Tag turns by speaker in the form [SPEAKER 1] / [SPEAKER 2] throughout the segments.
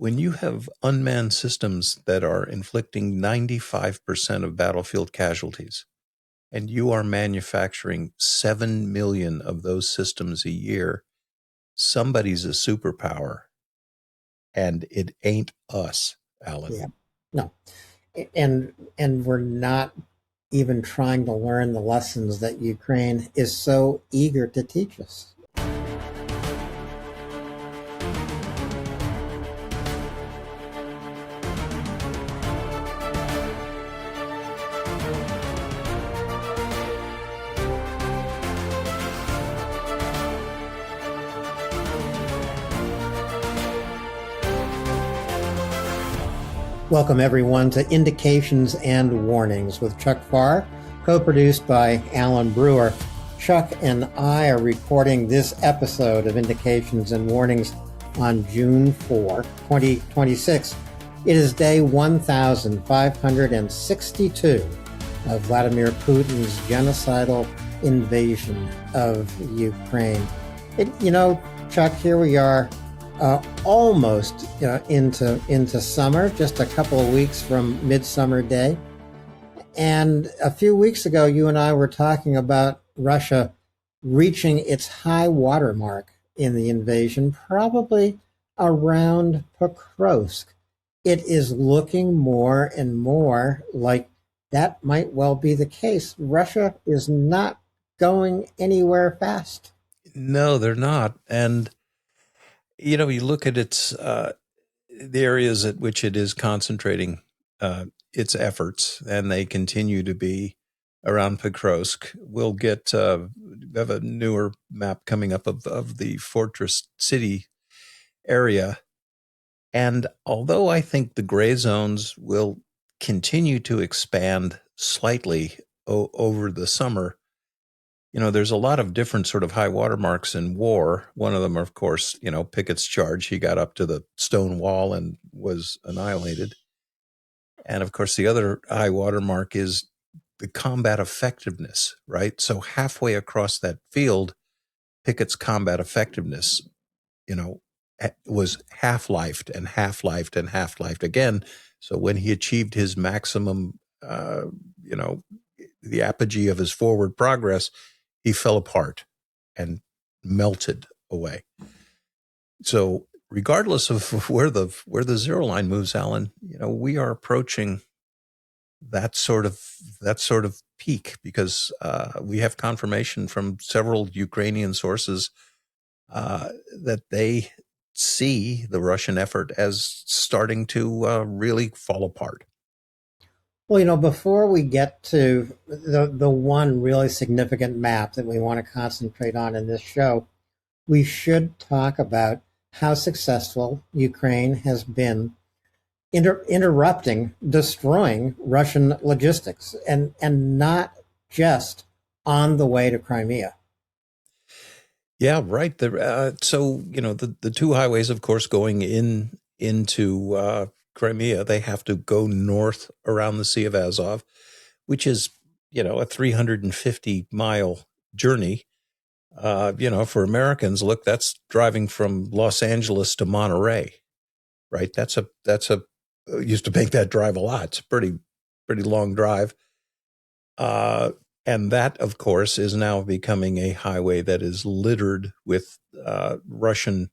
[SPEAKER 1] When you have unmanned systems that are inflicting 95% of battlefield casualties, and you are manufacturing 7 million of those systems a year, somebody's a superpower, and it ain't us, Alan.
[SPEAKER 2] Yeah, no, and we're not even trying to learn the lessons that Ukraine is so eager to teach us. Welcome, everyone, to Indications and Warnings with Chuck Farr, co-produced by Alan Brewer. Chuck and I are recording this episode of Indications and Warnings on June 4, 2026. It is day 1562 of Vladimir Putin's genocidal invasion of Ukraine. Chuck, here we are. Almost into summer, just a couple of weeks from Midsummer Day. And a few weeks ago, you and I were talking about Russia reaching its high water mark in the invasion, probably around Pokrovsk. It is looking more and more like that might well be the case. Russia is not going anywhere fast.
[SPEAKER 1] No, they're not. And you look at the areas at which it is concentrating its efforts, and they continue to be around Pokrovsk. We'll have a newer map coming up of the fortress city area. And although I think the gray zones will continue to expand slightly over the summer, there's a lot of different sort of high water marks in war. One of them, of course, Pickett's charge. He got up to the stone wall and was annihilated. And of course, the other high water mark is the combat effectiveness, right? So halfway across that field, Pickett's combat effectiveness, was half-lifed and half-lifed and half-lifed again. So when he achieved his maximum, the apogee of his forward progress, he fell apart and melted away. So regardless of where the zero line moves, Alan, we are approaching that sort of peak, because we have confirmation from several Ukrainian sources that they see the Russian effort as starting to really fall apart.
[SPEAKER 2] Well, before we get to the one really significant map that we want to concentrate on in this show, we should talk about how successful Ukraine has been interrupting, destroying Russian logistics, and not just on the way to Crimea.
[SPEAKER 1] Yeah, right. So, the two highways, of course, going into Crimea, they have to go north around the Sea of Azov, which is, a 350-mile journey. For Americans, look, that's driving from Los Angeles to Monterey, right? That's a used to make that drive a lot. It's a pretty long drive. And that, of course, is now becoming a highway that is littered with Russian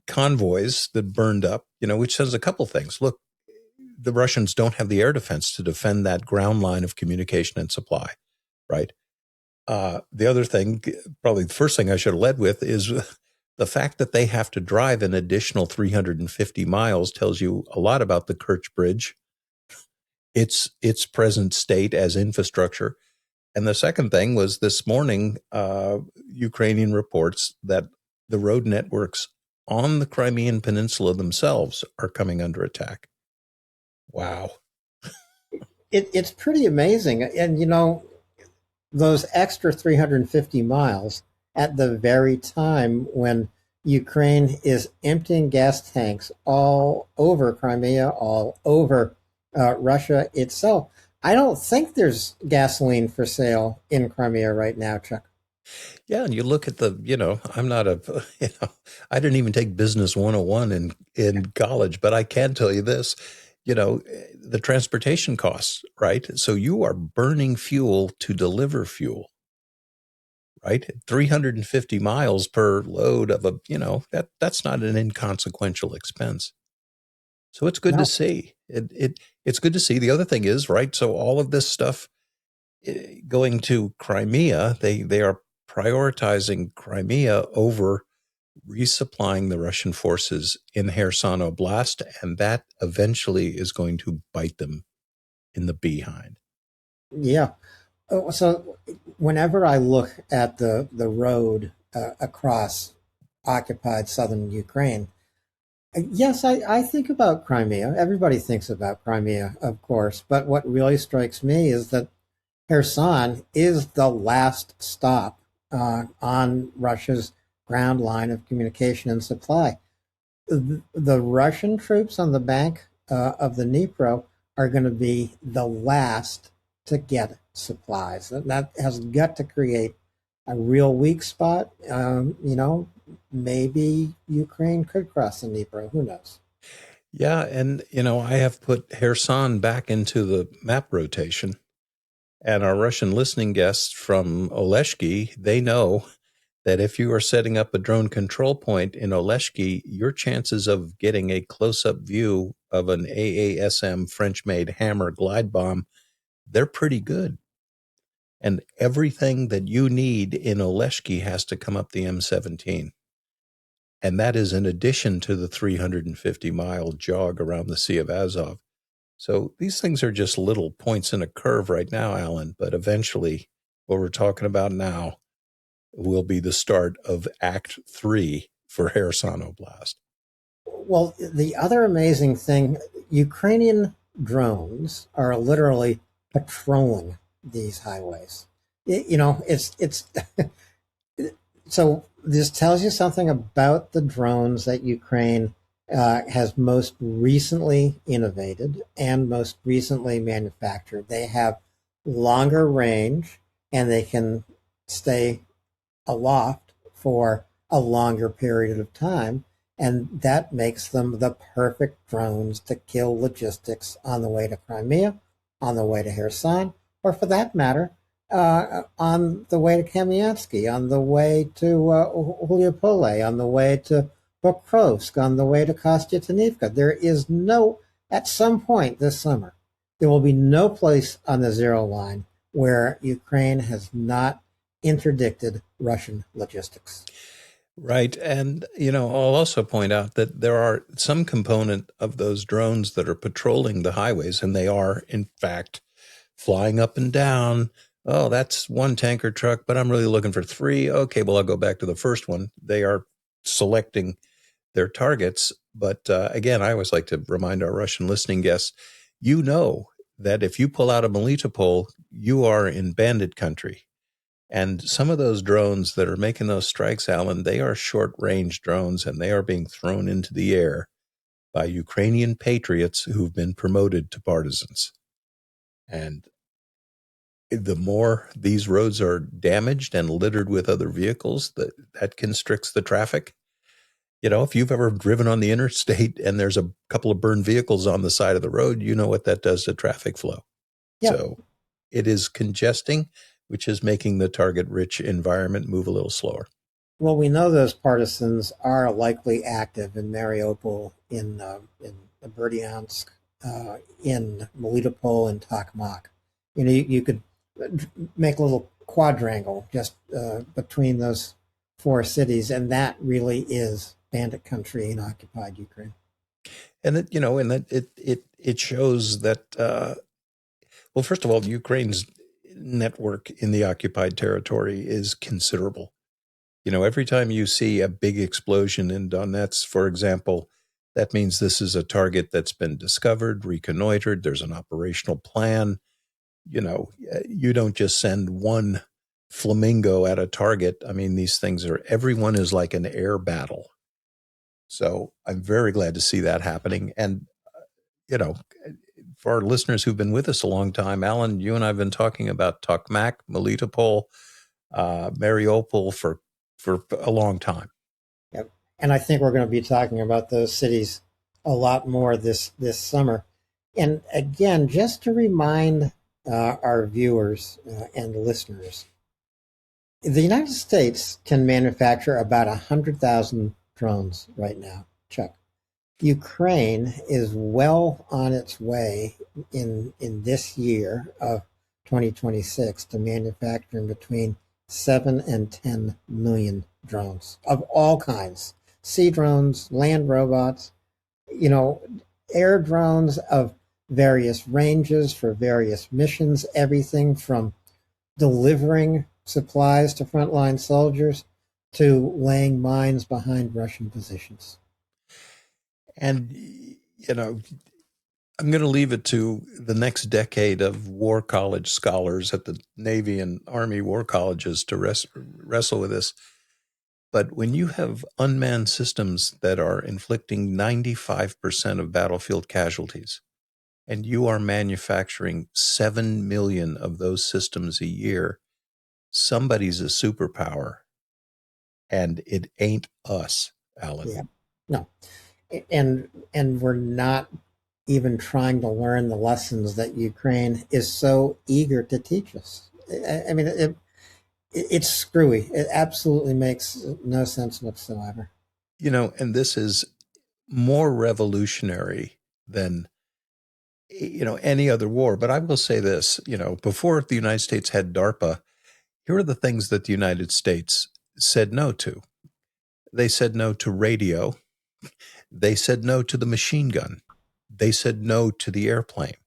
[SPEAKER 1] convoys that burned up, which says a couple things. Look, the Russians don't have the air defense to defend that ground line of communication and supply, right? The other thing, probably the first thing I should have led with, is the fact that they have to drive an additional 350 miles tells you a lot about the Kerch Bridge, its present state as infrastructure. And the second thing was this morning, Ukrainian reports that the road networks on the Crimean Peninsula themselves are coming under attack. Wow.
[SPEAKER 2] It's pretty amazing. And, those extra 350 miles at the very time when Ukraine is emptying gas tanks all over Crimea, all over Russia itself. I don't think there's gasoline for sale in Crimea right now, Chuck.
[SPEAKER 1] Yeah, and you look at I'm not I didn't even take business 101 in college, but I can tell you this, the transportation costs, right? So you are burning fuel to deliver fuel, right? 350 miles per load of that's not an inconsequential expense. So it's good to
[SPEAKER 2] No,
[SPEAKER 1] see. It's good to see. The other thing is, right? So all of this stuff going to Crimea, they are prioritizing Crimea over resupplying the Russian forces in Kherson Oblast, and that eventually is going to bite them in the behind.
[SPEAKER 2] yeah. So whenever I look at the road across occupied southern Ukraine, yes, I think about Crimea. Everybody thinks about Crimea, of course. But what really strikes me is that Kherson is the last stop on Russia's ground line of communication and supply. The Russian troops on the bank of the Dnipro are going to be the last to get supplies. That has got to create a real weak spot. Maybe Ukraine could cross the Dnipro. Who knows?
[SPEAKER 1] Yeah, and I have put Kherson back into the map rotation, and our Russian listening guests from Oleshki, they know that if you are setting up a drone control point in Oleshki, your chances of getting a close-up view of an AASM French-made Hammer glide bomb, they're pretty good. And everything that you need in Oleshki has to come up the M17. And that is in addition to the 350-mile jog around the Sea of Azov. So these things are just little points in a curve right now, Alan, but eventually what we're talking about now will be the start of Act 3 for Kherson Oblast.
[SPEAKER 2] Well, the other amazing thing, Ukrainian drones are literally patrolling these highways. It's so this tells you something about the drones that Ukraine has most recently innovated and most recently manufactured. They have longer range and they can stay aloft for a longer period of time. And that makes them the perfect drones to kill logistics on the way to Crimea, on the way to Kherson, or for that matter, on the way to Kamiansky, on the way to Huliopole, on the way to Pokrovsk, on the way to Kostyantynivka. There is at some point this summer, there will be no place on the zero line where Ukraine has not interdicted Russian logistics.
[SPEAKER 1] Right. And, I'll also point out that there are some component of those drones that are patrolling the highways, and they are, in fact, flying up and down. Oh, that's one tanker truck, but I'm really looking for three. Okay, well, I'll go back to the first one. They are selecting their targets. But again, I always like to remind our Russian listening guests, that if you pull out a Melitopol, you are in bandit country. And some of those drones that are making those strikes, Alan, they are short range drones and they are being thrown into the air by Ukrainian patriots who've been promoted to partisans. And the more these roads are damaged and littered with other vehicles, that constricts the traffic. If you've ever driven on the interstate and there's a couple of burned vehicles on the side of the road, you know what that does to traffic flow.
[SPEAKER 2] Yeah.
[SPEAKER 1] So it is congesting, which is making the target-rich environment move a little slower.
[SPEAKER 2] Well, we know those partisans are likely active in Mariupol, in Berdyansk, in Melitopol, and Tokmak. You could make a little quadrangle just between those four cities, and that really is bandit country in occupied Ukraine.
[SPEAKER 1] And it shows that well, first of all, Ukraine's network in the occupied territory is considerable. Every time you see a big explosion in Donetsk, for example, that means this is a target that's been discovered, reconnoitered. There's an operational plan. You don't just send one flamingo at a target. I mean, these things everyone is like an air battle. So I'm very glad to see that happening. And, for our listeners who've been with us a long time, Alan, you and I have been talking about Tokmak, Melitopol, Mariupol for a long time.
[SPEAKER 2] Yep. And I think we're going to be talking about those cities a lot more this summer. And again, just to remind our viewers and listeners, the United States can manufacture about 100,000 drones right now, Chuck. Ukraine is well on its way in this year of 2026 to manufacturing between 7 and 10 million drones of all kinds. Sea drones, land robots, air drones of various ranges for various missions, everything from delivering supplies to frontline soldiers to laying mines behind Russian positions.
[SPEAKER 1] And, I'm going to leave it to the next decade of war college scholars at the Navy and Army war colleges to wrestle with this. But when you have unmanned systems that are inflicting 95% of battlefield casualties, and you are manufacturing 7 million of those systems a year, somebody's a superpower. And it ain't us, Alan.
[SPEAKER 2] Yeah. No. And we're not even trying to learn the lessons that Ukraine is so eager to teach us. I mean, it's screwy. It absolutely makes no sense whatsoever.
[SPEAKER 1] And this is more revolutionary than any other war. But I will say this, before the United States had DARPA, here are the things that the United States said no to. They said no to radio. They said no to the machine gun. They said no to the airplane.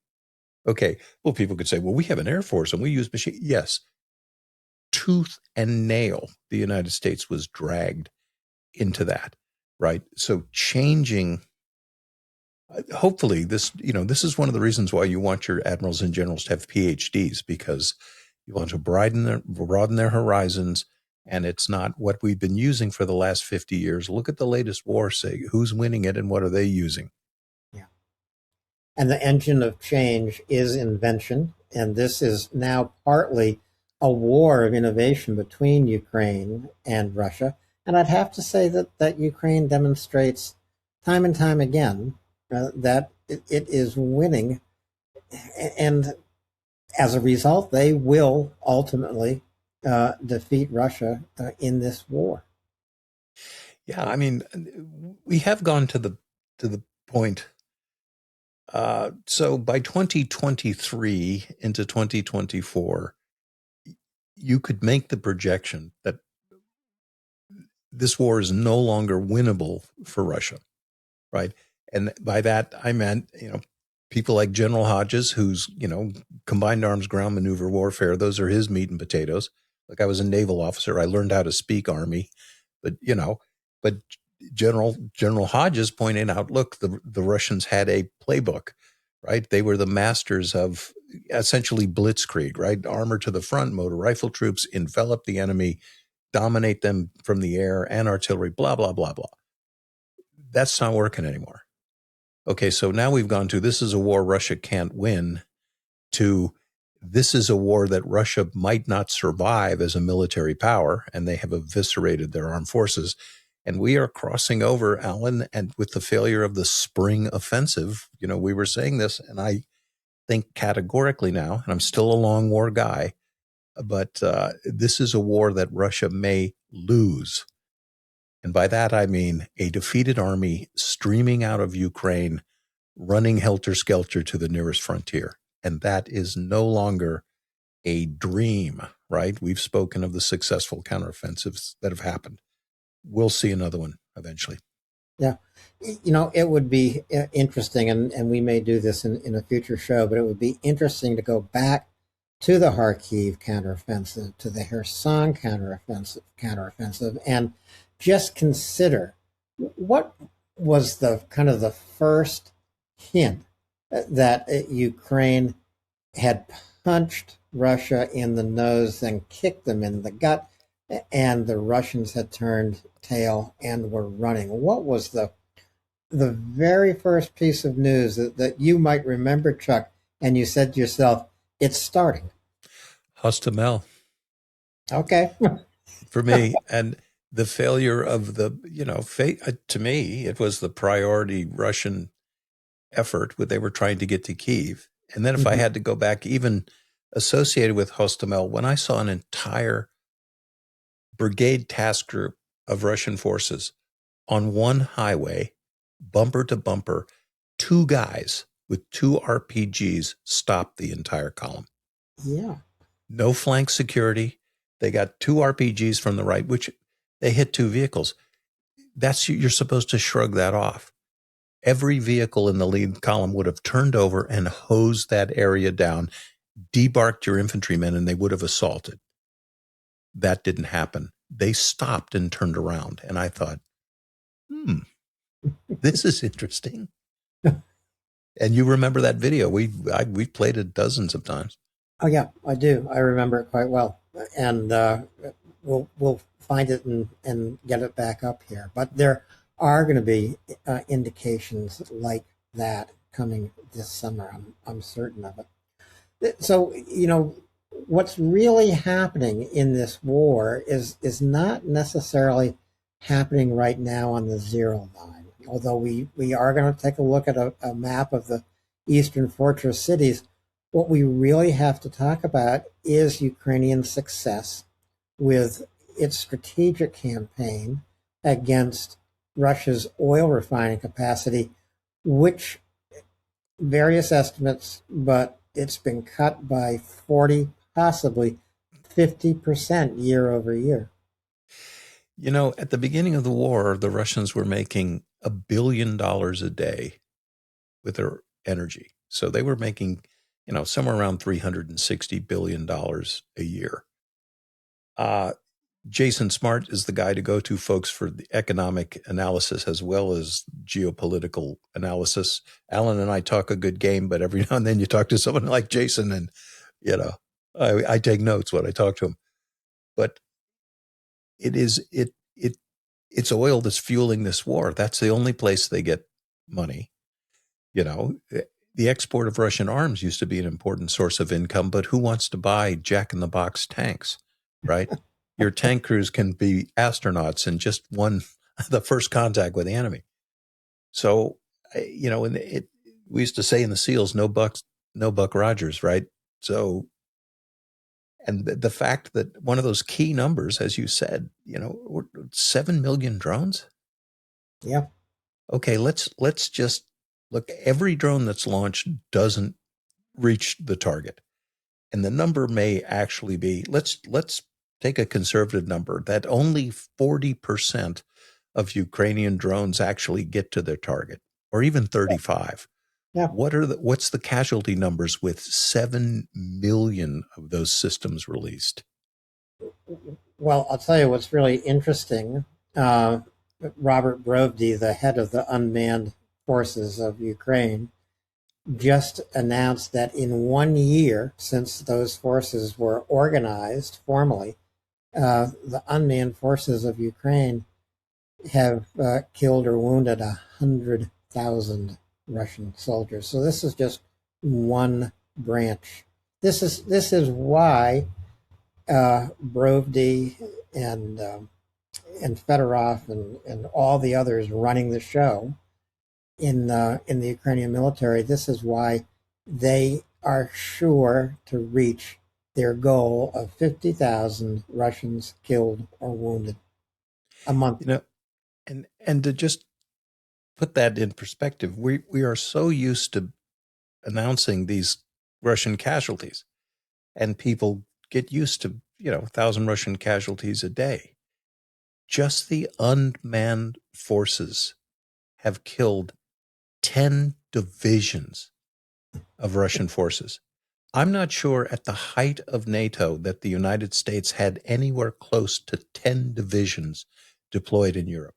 [SPEAKER 1] Okay, well, people could say, well, we have an Air Force and we use machine. Yes, tooth and nail, the United States was dragged into that, right? So changing, hopefully this is one of the reasons why you want your admirals and generals to have PhDs, because you want to broaden their horizons. And it's not what we've been using for the last 50 years. Look at the latest war, say, who's winning it and what are they using?
[SPEAKER 2] Yeah. And the engine of change is invention. And this is now partly a war of innovation between Ukraine and Russia. And I'd have to say that Ukraine demonstrates time and time again that it is winning. And as a result, they will ultimately defeat Russia in this war.
[SPEAKER 1] Yeah, I mean, we have gone to the point. So by 2023 into 2024, you could make the projection that this war is no longer winnable for Russia, right? And by that I meant, people like General Hodges, who's, combined arms ground maneuver warfare, those are his meat and potatoes. Like, I was a naval officer. I learned how to speak Army, but General Hodges pointed out, look, the Russians had a playbook, right? They were the masters of essentially blitzkrieg, right? Armor to the front, motor rifle troops, envelop the enemy, dominate them from the air and artillery, blah, blah, blah, blah. That's not working anymore. Okay, so now we've gone to, this is a war Russia can't win, to this is a war that Russia might not survive as a military power, and they have eviscerated their armed forces. And we are crossing over, Alan, and with the failure of the spring offensive, we were saying this, and I think categorically now, and I'm still a long war guy, but this is a war that Russia may lose. And by that, I mean a defeated army streaming out of Ukraine, running helter-skelter to the nearest frontier. And that is no longer a dream, right? We've spoken of the successful counteroffensives that have happened. We'll see another one eventually.
[SPEAKER 2] Yeah. It would be interesting, and we may do this in a future show, but it would be interesting to go back to the Kharkiv counteroffensive, to the Kherson counteroffensive, and just consider what was the kind of the first hint that Ukraine had punched Russia in the nose and kicked them in the gut, and the Russians had turned tail and were running. What was the very first piece of news that you might remember, Chuck, and you said to yourself, it's starting?
[SPEAKER 1] Hostomel.
[SPEAKER 2] Okay.
[SPEAKER 1] for me. And the failure of the, to me, it was the priority Russian effort where they were trying to get to Kyiv. And then if I
[SPEAKER 2] Mhm.
[SPEAKER 1] had to go back, even associated with Hostomel, when I saw an entire brigade task group of Russian forces on one highway, bumper to bumper, two guys with two RPGs stopped the entire column.
[SPEAKER 2] Yeah.
[SPEAKER 1] No flank security. They got two RPGs from the right, which they hit two vehicles. You're supposed to shrug that off. Every vehicle in the lead column would have turned over and hosed that area down, debarked your infantrymen, and they would have assaulted. That didn't happen. They stopped and turned around. And I thought, this is interesting. And you remember that video? We've played it dozens of times.
[SPEAKER 2] Oh yeah, I do. I remember it quite well, and we'll find it and get it back up here. But there are going to be indications like that coming this summer. I'm certain of it. So what's really happening in this war is not necessarily happening right now on the zero line. Although we are going to take a look at a map of the eastern fortress cities, what we really have to talk about is Ukrainian success with its strategic campaign against Russia's oil refining capacity, which various estimates, but it's been cut by 40, possibly 50% year over year.
[SPEAKER 1] At the beginning of the war, the Russians were making $1 billion a day with their energy. So they were making, somewhere around $360 billion a year. Jason Smart is the guy to go to, folks, for the economic analysis as well as geopolitical analysis. Alan and I talk a good game, but every now and then you talk to someone like Jason, and I take notes when I talk to him. But it's oil that's fueling this war. That's the only place they get money. The export of Russian arms used to be an important source of income, but who wants to buy Jack in the Box tanks, right? Your tank crews can be astronauts and just won the first contact with the enemy. So, we used to say in the SEALs, no Buck Rogers, right? So, and the fact that one of those key numbers, as you said, 7 million drones.
[SPEAKER 2] Yeah.
[SPEAKER 1] Okay, let's just look. Every drone that's launched doesn't reach the target, and the number may actually be, let's take a conservative number that only 40% of Ukrainian drones actually get to their target, or even 35.
[SPEAKER 2] Yeah.
[SPEAKER 1] What's the casualty numbers with 7 million of those systems released?
[SPEAKER 2] Well, I'll tell you what's really interesting. Robert Brovdy, the head of the unmanned forces of Ukraine, just announced that in 1 year since those forces were organized formally, the unmanned forces of Ukraine have killed or wounded 100,000 Russian soldiers. So this is just one branch. This is why Brovdy and Fedorov and all the others running the show in the Ukrainian military. This is why they are sure to reach their goal of 50,000 Russians killed or wounded a month.
[SPEAKER 1] And to just put that in perspective, we are so used to announcing these Russian casualties, and people get used to 1,000 Russian casualties a day. Just the unmanned forces have killed 10 divisions of Russian forces. I'm not sure at the height of NATO that the United States had anywhere close to 10 divisions deployed in Europe.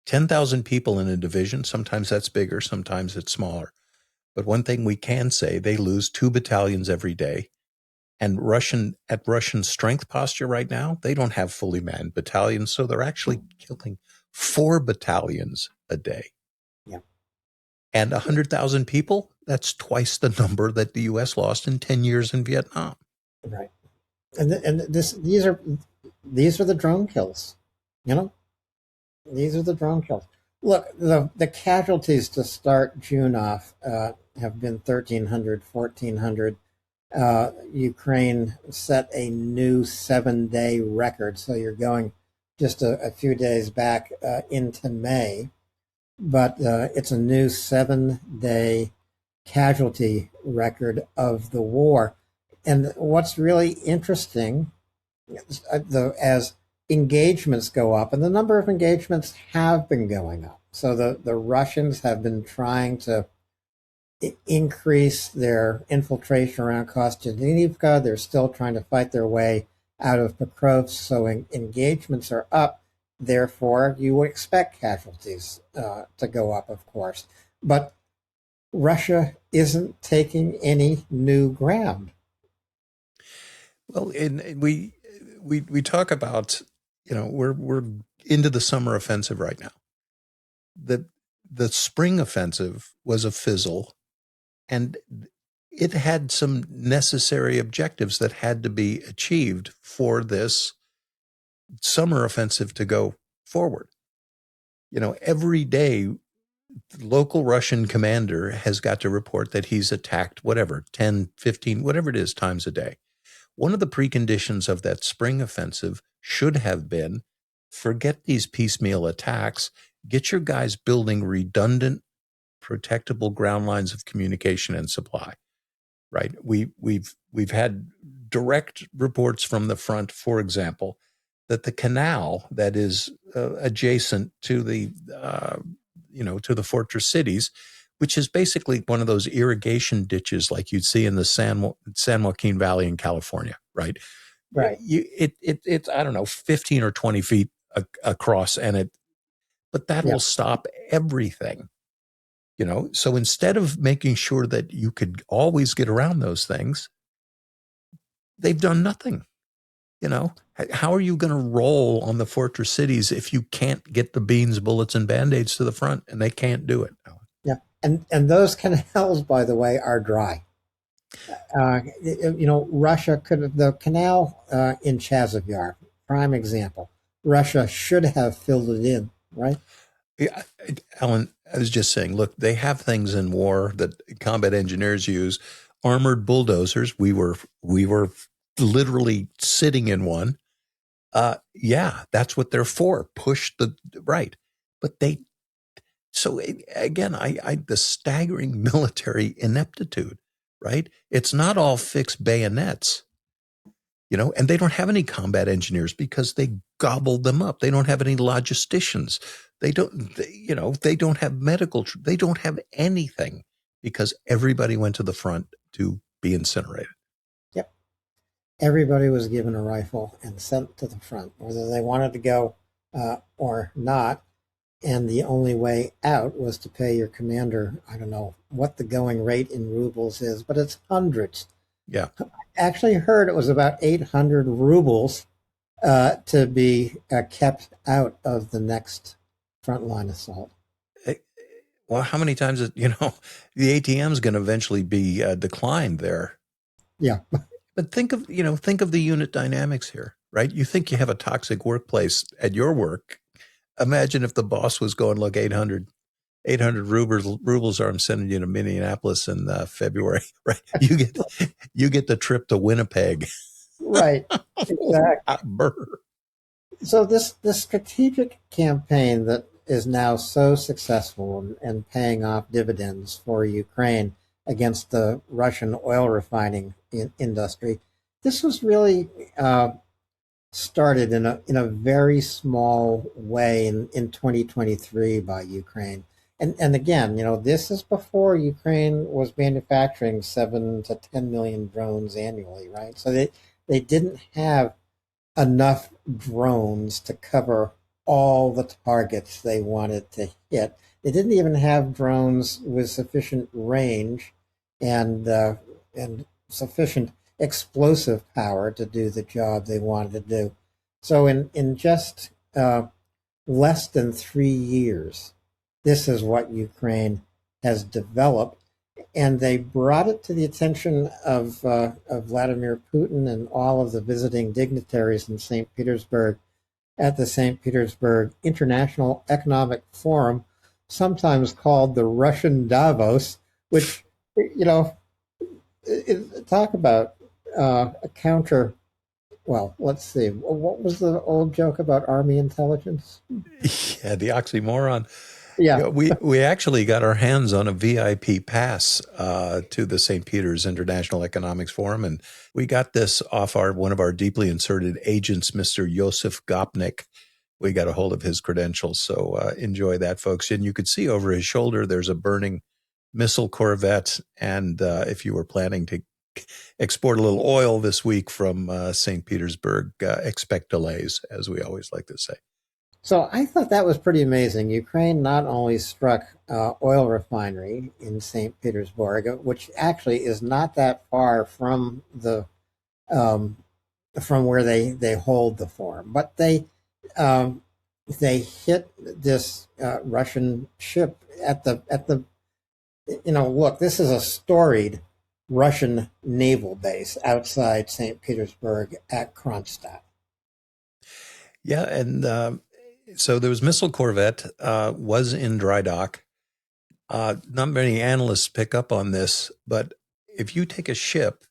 [SPEAKER 1] 10,000 people in a division, sometimes that's bigger, sometimes it's smaller. But one thing we can say, they lose 2 battalions every day. And at Russian strength posture right now, they don't have fully manned battalions, so they're actually killing 4 battalions a day.
[SPEAKER 2] Yeah.
[SPEAKER 1] And 100,000 people, that's twice the number that the U.S. lost in 10 years in Vietnam.
[SPEAKER 2] Right. These are the drone kills. You know, these are the drone kills. Look, the casualties to start June off have been 1,300, 1,400. Ukraine set a new 7-day record. So you're going just a few days back into May, but it's a new 7-day casualty record of the war. And what's really interesting, as engagements go up, and the number of engagements have been going up. So the Russians have been trying to increase their infiltration around Kostyantynivka. They're still trying to fight their way out of Pokrovsk. So engagements are up. Therefore, you would expect casualties to go up, of course. But Russia isn't taking any new ground.
[SPEAKER 1] Well, we talk about, we're into the summer offensive right now. The spring offensive was a fizzle, and it had some necessary objectives that had to be achieved for this summer offensive to go forward. Every day, the local Russian commander has got to report that he's attacked whatever, 10, 15, whatever it is, times a day. One of the preconditions of that spring offensive should have been forget these piecemeal attacks, get your guys building redundant, protectable ground lines of communication and supply. Right? We've had direct reports from the front, for example, that the canal that is adjacent to to the fortress cities, which is basically one of those irrigation ditches like you'd see in the San Joaquin Valley in California, right?
[SPEAKER 2] Right.
[SPEAKER 1] It's I don't know, 15 or 20 feet across, but that
[SPEAKER 2] Yeah.
[SPEAKER 1] will stop everything. So instead of making sure that you could always get around those things, they've done nothing. How are you going to roll on the fortress cities if you can't get the beans, bullets, and band-aids to the front? And they can't do it.
[SPEAKER 2] Yeah. And those canals, by the way, are dry. Russia could have, the canal in Chasiv Yar, prime example. Russia should have filled it in, right?
[SPEAKER 1] Yeah, Alan, I was just saying, look, they have things in war that combat engineers use, armored bulldozers. We were literally sitting in one. Yeah, that's what they're for. Push the right. But so again, the staggering military ineptitude, right? It's not all fixed bayonets, and they don't have any combat engineers because they gobbled them up. They don't have any logisticians. They don't have they don't have anything because everybody went to the front to be incinerated.
[SPEAKER 2] Yep. Everybody was given a rifle and sent to the front, whether they wanted to go or not. And the only way out was to pay your commander, I don't know what the going rate in rubles is, but it's hundreds.
[SPEAKER 1] Yeah.
[SPEAKER 2] I actually heard it was about 800 rubles to be kept out of the next frontline assault.
[SPEAKER 1] Well, how many times, the ATM is going to eventually be declined there.
[SPEAKER 2] Yeah.
[SPEAKER 1] But think of the unit dynamics here, right? You think you have a toxic workplace at your work. Imagine if the boss was going, look, 800 rubles I'm sending you to Minneapolis in February, right? You get the trip to Winnipeg.
[SPEAKER 2] Right. Exactly. So this strategic campaign that is now so successful and paying off dividends for Ukraine against the Russian oil refining industry, this was really started in a very small way in 2023 by Ukraine. And again, this is before Ukraine was manufacturing 7 to 10 million drones annually, right? So they didn't have enough drones to cover all the targets they wanted to hit. They didn't even have drones with sufficient range and sufficient explosive power to do the job they wanted to do. So in just less than 3 years, this is what Ukraine has developed. and they brought it to the attention of Vladimir Putin and all of the visiting dignitaries in St. Petersburg at the St. Petersburg International Economic Forum, sometimes called the Russian Davos, which, you know, talk about a counter. Well, let's see. What was the old joke about army intelligence?
[SPEAKER 1] Yeah, the oxymoron.
[SPEAKER 2] Yeah.
[SPEAKER 1] Yeah, we actually got our hands on a VIP pass to the St. Peter's International Economics Forum, and we got this off one of our deeply inserted agents, Mr. Yosef Gopnik. We got a hold of his credentials, so enjoy that, folks. And you could see over his shoulder there's a burning missile corvette, and if you were planning to export a little oil this week from St. Petersburg, expect delays, as we always like to say.
[SPEAKER 2] So I thought that was pretty amazing. Ukraine not only struck oil refinery in St. Petersburg, which actually is not that far um, from where they hold the forum, but um, they hit this Russian ship at the look. This is a storied Russian naval base outside St. Petersburg at Kronstadt.
[SPEAKER 1] Yeah, and so there was missile corvette was in dry dock. Not many analysts pick up on this, but if you take a ship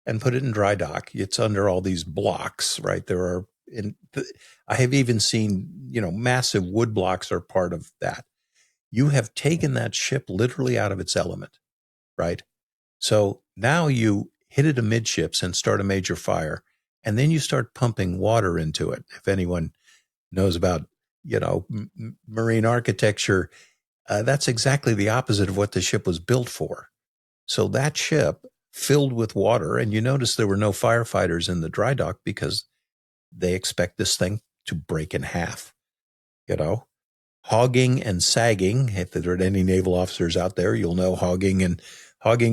[SPEAKER 1] and put it in dry dock, it's under all these blocks, right? I have even seen, massive wood blocks are part of that. You have taken that ship literally out of its element, right? So now you hit it amidships and start a major fire, and then you start pumping water into it. If anyone knows about, marine architecture, that's exactly the opposite of what the ship was built for. So that ship filled with water, and you notice there were no firefighters in the dry dock because they expect this thing to break in half, Hogging and sagging, if there are any naval officers out there, you'll know hogging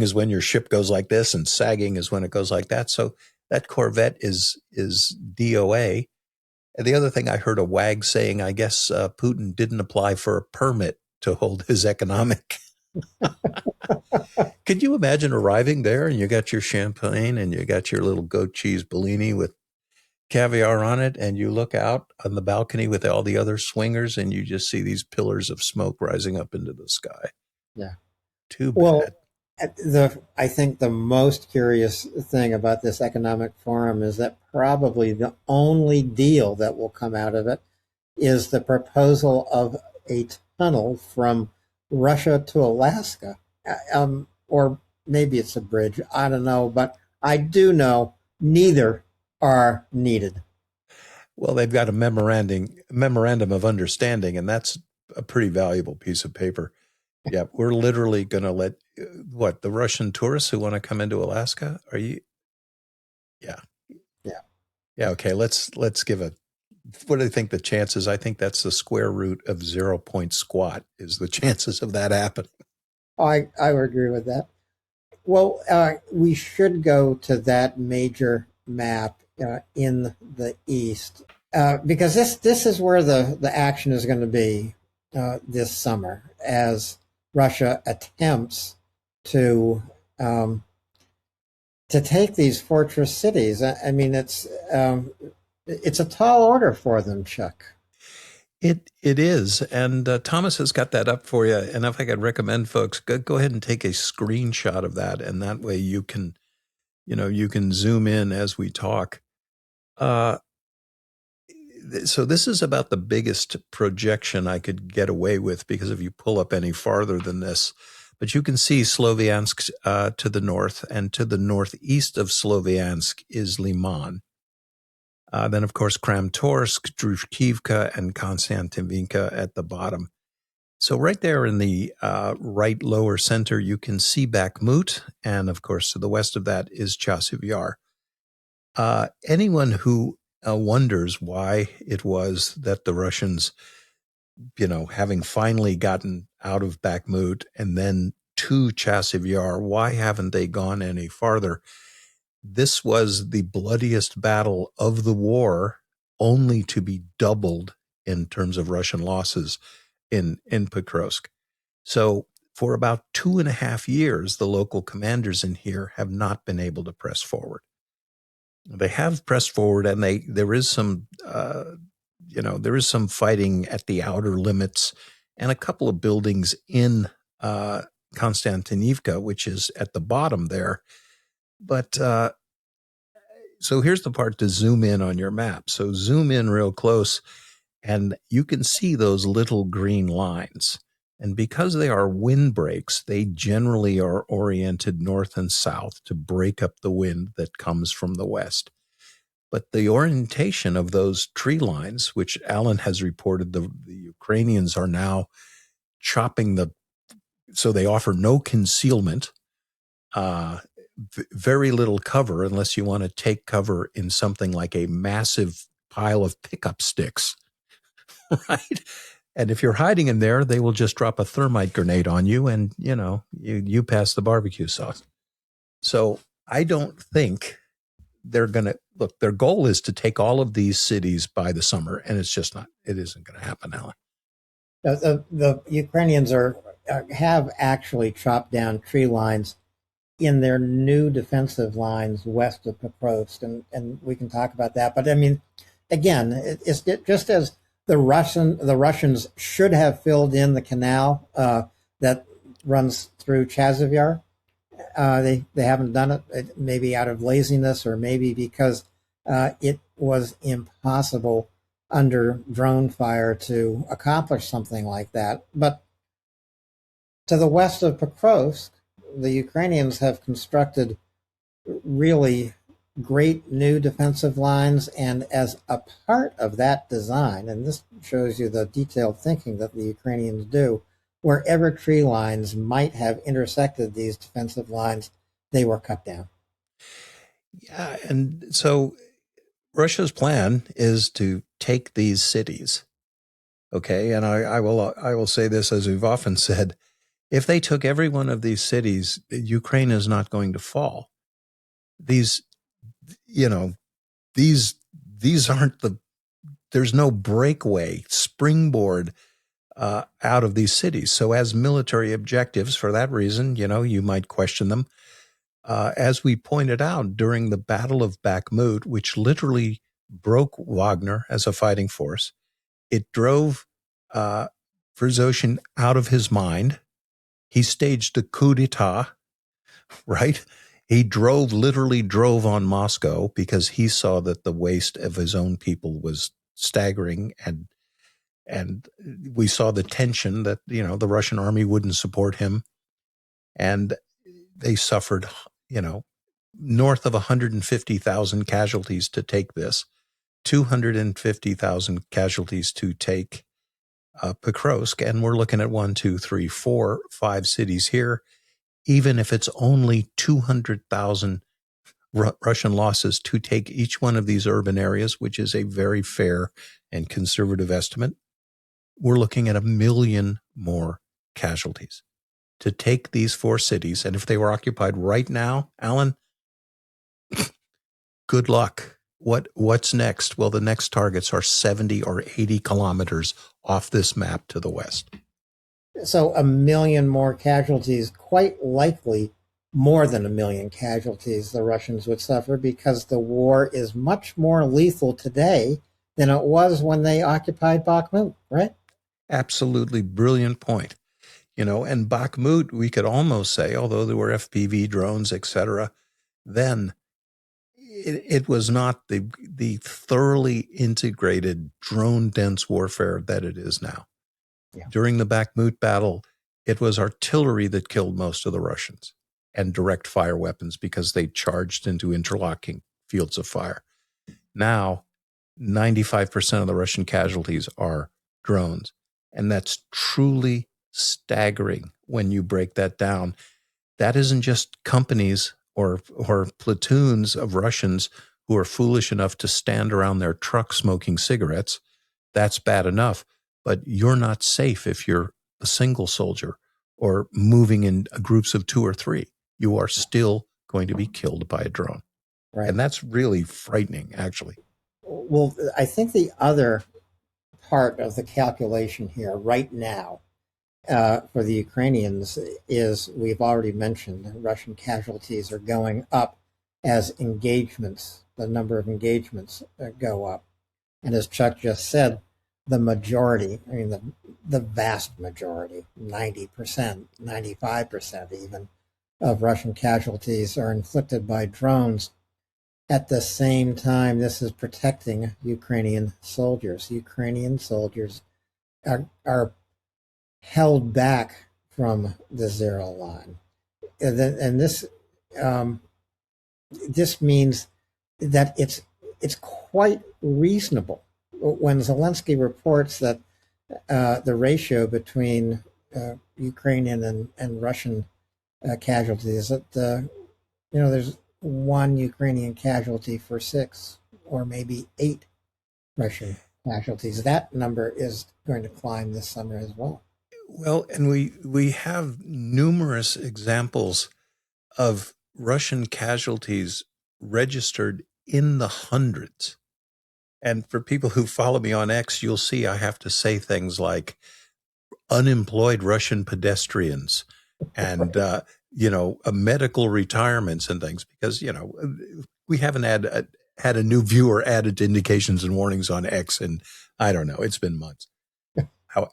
[SPEAKER 1] is when your ship goes like this, and sagging is when it goes like that. So that corvette is DOA. And the other thing I heard a wag saying, I guess Putin didn't apply for a permit to hold his economic. Could you imagine arriving there and you got your champagne and you got your little goat cheese Bellini with caviar on it, and you look out on the balcony with all the other swingers and you just see these pillars of smoke rising up into the sky?
[SPEAKER 2] Yeah.
[SPEAKER 1] Too
[SPEAKER 2] Well,
[SPEAKER 1] bad.
[SPEAKER 2] I think the most curious thing about this economic forum is that probably the only deal that will come out of it is the proposal of a tunnel from Russia to Alaska, or maybe it's a bridge. I don't know, but I do know neither are needed.
[SPEAKER 1] Well, they've got a memorandum of understanding, and that's a pretty valuable piece of paper. Yeah, we're literally going to let the Russian tourists who want to come into Alaska? Are you? Yeah,
[SPEAKER 2] Yeah.
[SPEAKER 1] yeah. Okay, let's give a. What do you think the chances? I think that's the square root of 0 squat is the chances of that happening.
[SPEAKER 2] I would agree with that. Well, we should go to that major map in the east because this is where the action is going to be this summer as Russia attempts to um, to take these fortress cities. I mean, it's a tall order for them, Chuck.
[SPEAKER 1] It is, and Thomas has got that up for you. And if I could recommend folks, go ahead and take a screenshot of that, and that way you can zoom in as we talk. So this is about the biggest projection I could get away with, because if you pull up any farther than this, but you can see Sloviansk to the north, and to the northeast of Sloviansk is Liman. Then, of course, Kramatorsk, Druzhkivka, and Konstantinivka at the bottom. So right there in the right lower center, you can see Bakhmut, and of course, to the west of that is Chasiv Yar. Anyone who wonders why it was that the Russians, having finally gotten out of Bakhmut and then to Chasiv Yar, why haven't they gone any farther? This was the bloodiest battle of the war, only to be doubled in terms of Russian losses in Pokrovsk. So for about 2.5 years, the local commanders in here have not been able to press forward. They have pressed forward, and there is some fighting at the outer limits, and a couple of buildings in Konstantinivka, which is at the bottom there. But so here's the part to zoom in on your map. So zoom in real close, and you can see those little green lines. And because they are windbreaks, they generally are oriented north and south to break up the wind that comes from the west. But the orientation of those tree lines, which Alan has reported, the Ukrainians are now chopping so they offer no concealment, very little cover unless you want to take cover in something like a massive pile of pickup sticks, right? And if you're hiding in there, they will just drop a thermite grenade on you, and you pass the barbecue sauce. So I don't think they're going to look. Their goal is to take all of these cities by the summer, and it's just not. It isn't going to happen, Alan.
[SPEAKER 2] The Ukrainians have actually chopped down tree lines in their new defensive lines west of Pokrovsk, and we can talk about that. But I mean, again, it's just as the Russians should have filled in the canal that runs through Chasiv. They haven't done it, maybe out of laziness, or maybe because it was impossible under drone fire to accomplish something like that. But to the west of Pokrovsk, the Ukrainians have constructed really great new defensive lines, and as a part of that design, and this shows you the detailed thinking that the Ukrainians do, wherever tree lines might have intersected these defensive lines, they were cut down.
[SPEAKER 1] Yeah, and so Russia's plan is to take these cities. Okay, and I will say this, as we've often said, if they took every one of these cities, Ukraine is not going to fall. These aren't there's no breakaway springboard out of these cities. So as military objectives, for that reason, you might question them. As we pointed out during the Battle of Bakhmut, which literally broke Wagner as a fighting force, it drove Verzoshin out of his mind. He staged a coup d'etat, right? He literally drove on Moscow because he saw that the waste of his own people was staggering, and we saw the tension that, the Russian army wouldn't support him. And they suffered, north of 150,000 casualties to take this, 250,000 casualties to take Pokrovsk. And we're looking at 1, 2, 3, 4, 5 cities here. Even if it's only 200,000 Russian losses to take each one of these urban areas, which is a very fair and conservative estimate, we're looking at 1 million more casualties to take these 4 cities. And if they were occupied right now, Alan, good luck. What's next? Well, the next targets are 70 or 80 kilometers off this map to the west.
[SPEAKER 2] So 1 million more casualties, quite likely more than 1 million casualties the Russians would suffer, because the war is much more lethal today than it was when they occupied Bakhmut, right?
[SPEAKER 1] Absolutely brilliant point. And Bakhmut, we could almost say, although there were FPV drones, etc., then it was not the thoroughly integrated drone-dense warfare that it is now. Yeah. During the Bakhmut battle, it was artillery that killed most of the Russians, and direct fire weapons, because they charged into interlocking fields of fire. Now, 95% of the Russian casualties are drones. And that's truly staggering when you break that down. That isn't just companies or platoons of Russians who are foolish enough to stand around their truck smoking cigarettes. That's bad enough. But you're not safe if you're a single soldier or moving in groups of 2 or 3. You are still going to be killed by a drone. Right. And that's really frightening, actually.
[SPEAKER 2] Well, I think the other part of the calculation here right now, for the Ukrainians is, we've already mentioned, Russian casualties are going up as engagements, the number of engagements go up. And as Chuck just said, the majority, I mean, the vast majority, 90%, 95% even, of Russian casualties are inflicted by drones. At the same time, this is protecting Ukrainian soldiers. Ukrainian soldiers are held back from the zero line. And this means that it's quite reasonable when Zelensky reports that the ratio between Ukrainian and Russian casualties, that there's one Ukrainian casualty for 6 or maybe 8 Russian casualties. That number is going to climb this summer as well.
[SPEAKER 1] Well, and we have numerous examples of Russian casualties registered in the hundreds. And for people who follow me on X, you'll see I have to say things like unemployed Russian pedestrians and, medical retirements and things, because, we haven't had a new viewer added to indications and warnings on X. And I don't know, it's been months.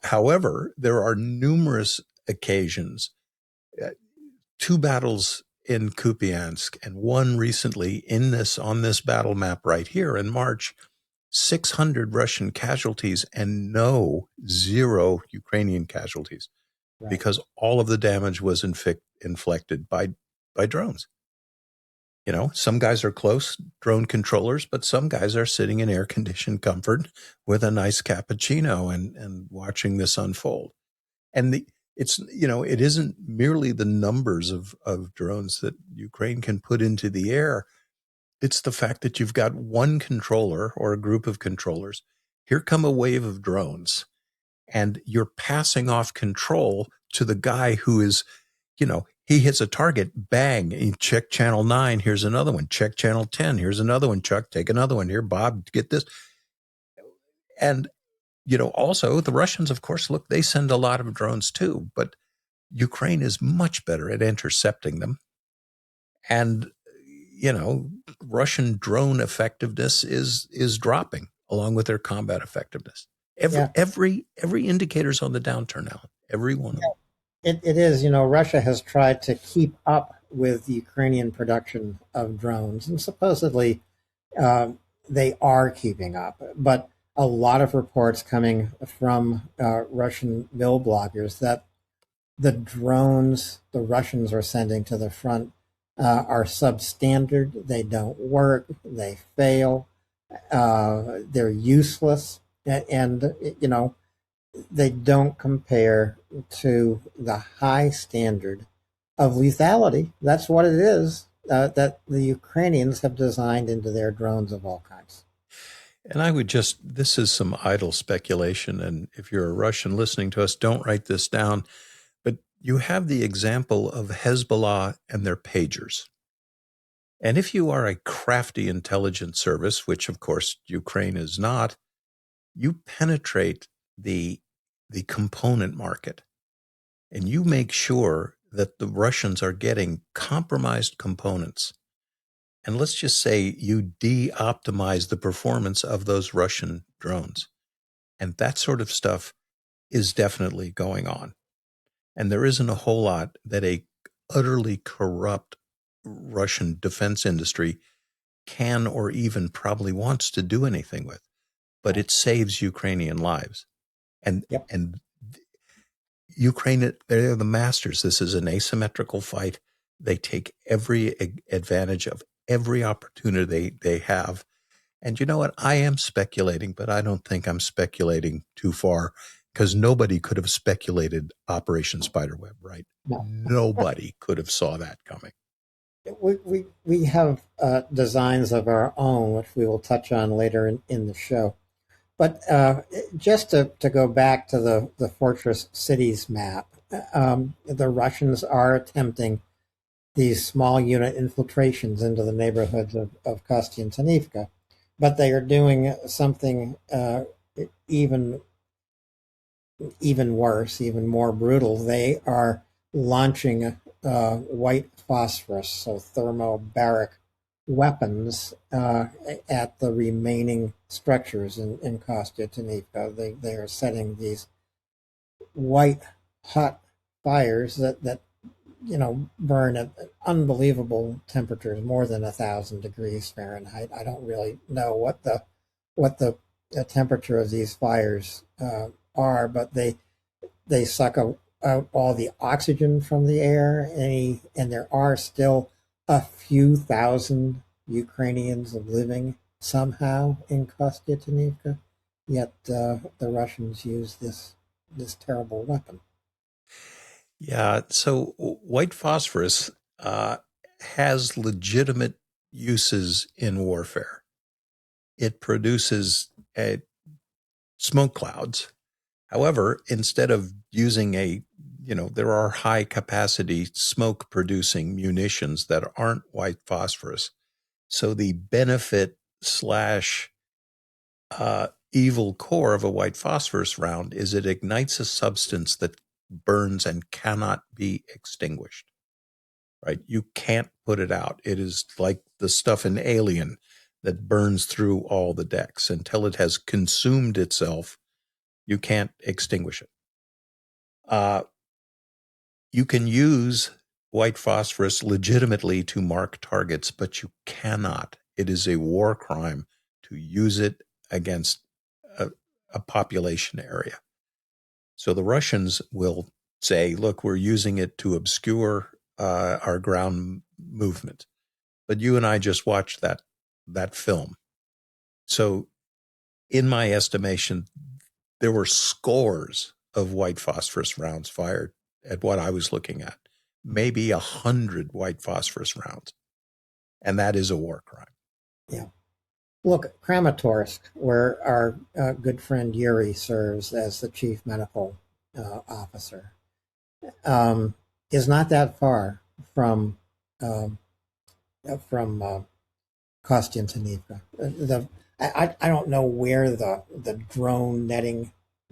[SPEAKER 1] However, there are numerous occasions, 2 battles in Kupiansk and one recently on this battle map right here in March, 600 Russian casualties and zero Ukrainian casualties, right, because all of the damage was inflicted by drones. Some guys are close drone controllers, but some guys are sitting in air-conditioned comfort with a nice cappuccino and watching this unfold. And it isn't merely the numbers of drones that Ukraine can put into the air. It's the fact that you've got one controller or a group of controllers. Here come a wave of drones, and you're passing off control to the guy who is, he hits a target, bang, he check channel 9, here's another one, check channel 10, here's another one, Chuck, take another one here, Bob, get this. And, also the Russians, of course, look, they send a lot of drones too, but Ukraine is much better at intercepting them. And, Russian drone effectiveness is dropping along with their combat effectiveness. Every indicator's on the downturn now, every one of them.
[SPEAKER 2] It is. Russia has tried to keep up with the Ukrainian production of drones, and supposedly they are keeping up. But a lot of reports coming from Russian mill bloggers that the drones the Russians are sending to the front are substandard. They don't work. They fail. They're useless, and they don't compare to the high standard of lethality. That's what it is that the Ukrainians have designed into their drones of all kinds.
[SPEAKER 1] And I would this is some idle speculation, and if you're a Russian listening to us, don't write this down, but you have the example of Hezbollah and their pagers. And if you are a crafty intelligence service, which of course Ukraine is not, you penetrate the component market, and you make sure that the Russians are getting compromised components. And let's just say you de-optimize the performance of those Russian drones. And that sort of stuff is definitely going on. And there isn't a whole lot that a utterly corrupt Russian defense industry can or even probably wants to do anything with. But it saves Ukrainian lives. And Ukraine, they're the masters. This is an asymmetrical fight. They take every advantage of every opportunity they have. And you know what? I am speculating, but I don't think I'm speculating too far, because nobody could have speculated Operation Spiderweb, right?
[SPEAKER 2] No.
[SPEAKER 1] Nobody could have saw that coming.
[SPEAKER 2] We have designs of our own, which we will touch on later in the show. But just to go back to the fortress cities map, the Russians are attempting these small unit infiltrations into the neighborhoods of Kostiantynivka, but they are doing something even even worse, even more brutal. They are launching white phosphorus, so thermobaric weapons at the remaining structures in Kostyantynivka. They are setting these white hot fires that burn at unbelievable temperatures, more than 1,000 degrees Fahrenheit. I don't really know what the temperature of these fires are, but they suck out all the oxygen from the air. And there are still a few thousand Ukrainians living somehow in Kostyantynivka, yet the Russians use this terrible weapon.
[SPEAKER 1] Yeah. So white phosphorus uh, has legitimate uses in warfare. It produces smoke clouds. However, instead of using there are high capacity smoke producing munitions that aren't white phosphorus. So the benefit slash evil core of a white phosphorus round is it ignites a substance that burns and cannot be extinguished. Right? You can't put it out. It is like the stuff in Alien that burns through all the decks until it has consumed itself. You can't extinguish it. Uh, you can use white phosphorus legitimately to mark targets, but you cannot. It is a war crime to use it against a, a population area. So the Russians will say, look, we're using it to obscure our ground movement. But you and I just watched that film. So in my estimation, there were scores of white phosphorus rounds fired at what I was looking at, maybe 100 white phosphorus rounds. And that is a war crime.
[SPEAKER 2] Yeah. Look, Kramatorsk, where our good friend Yuri serves as the chief medical officer, is not that far from um, from Kostyantynivka. I don't know where the drone netting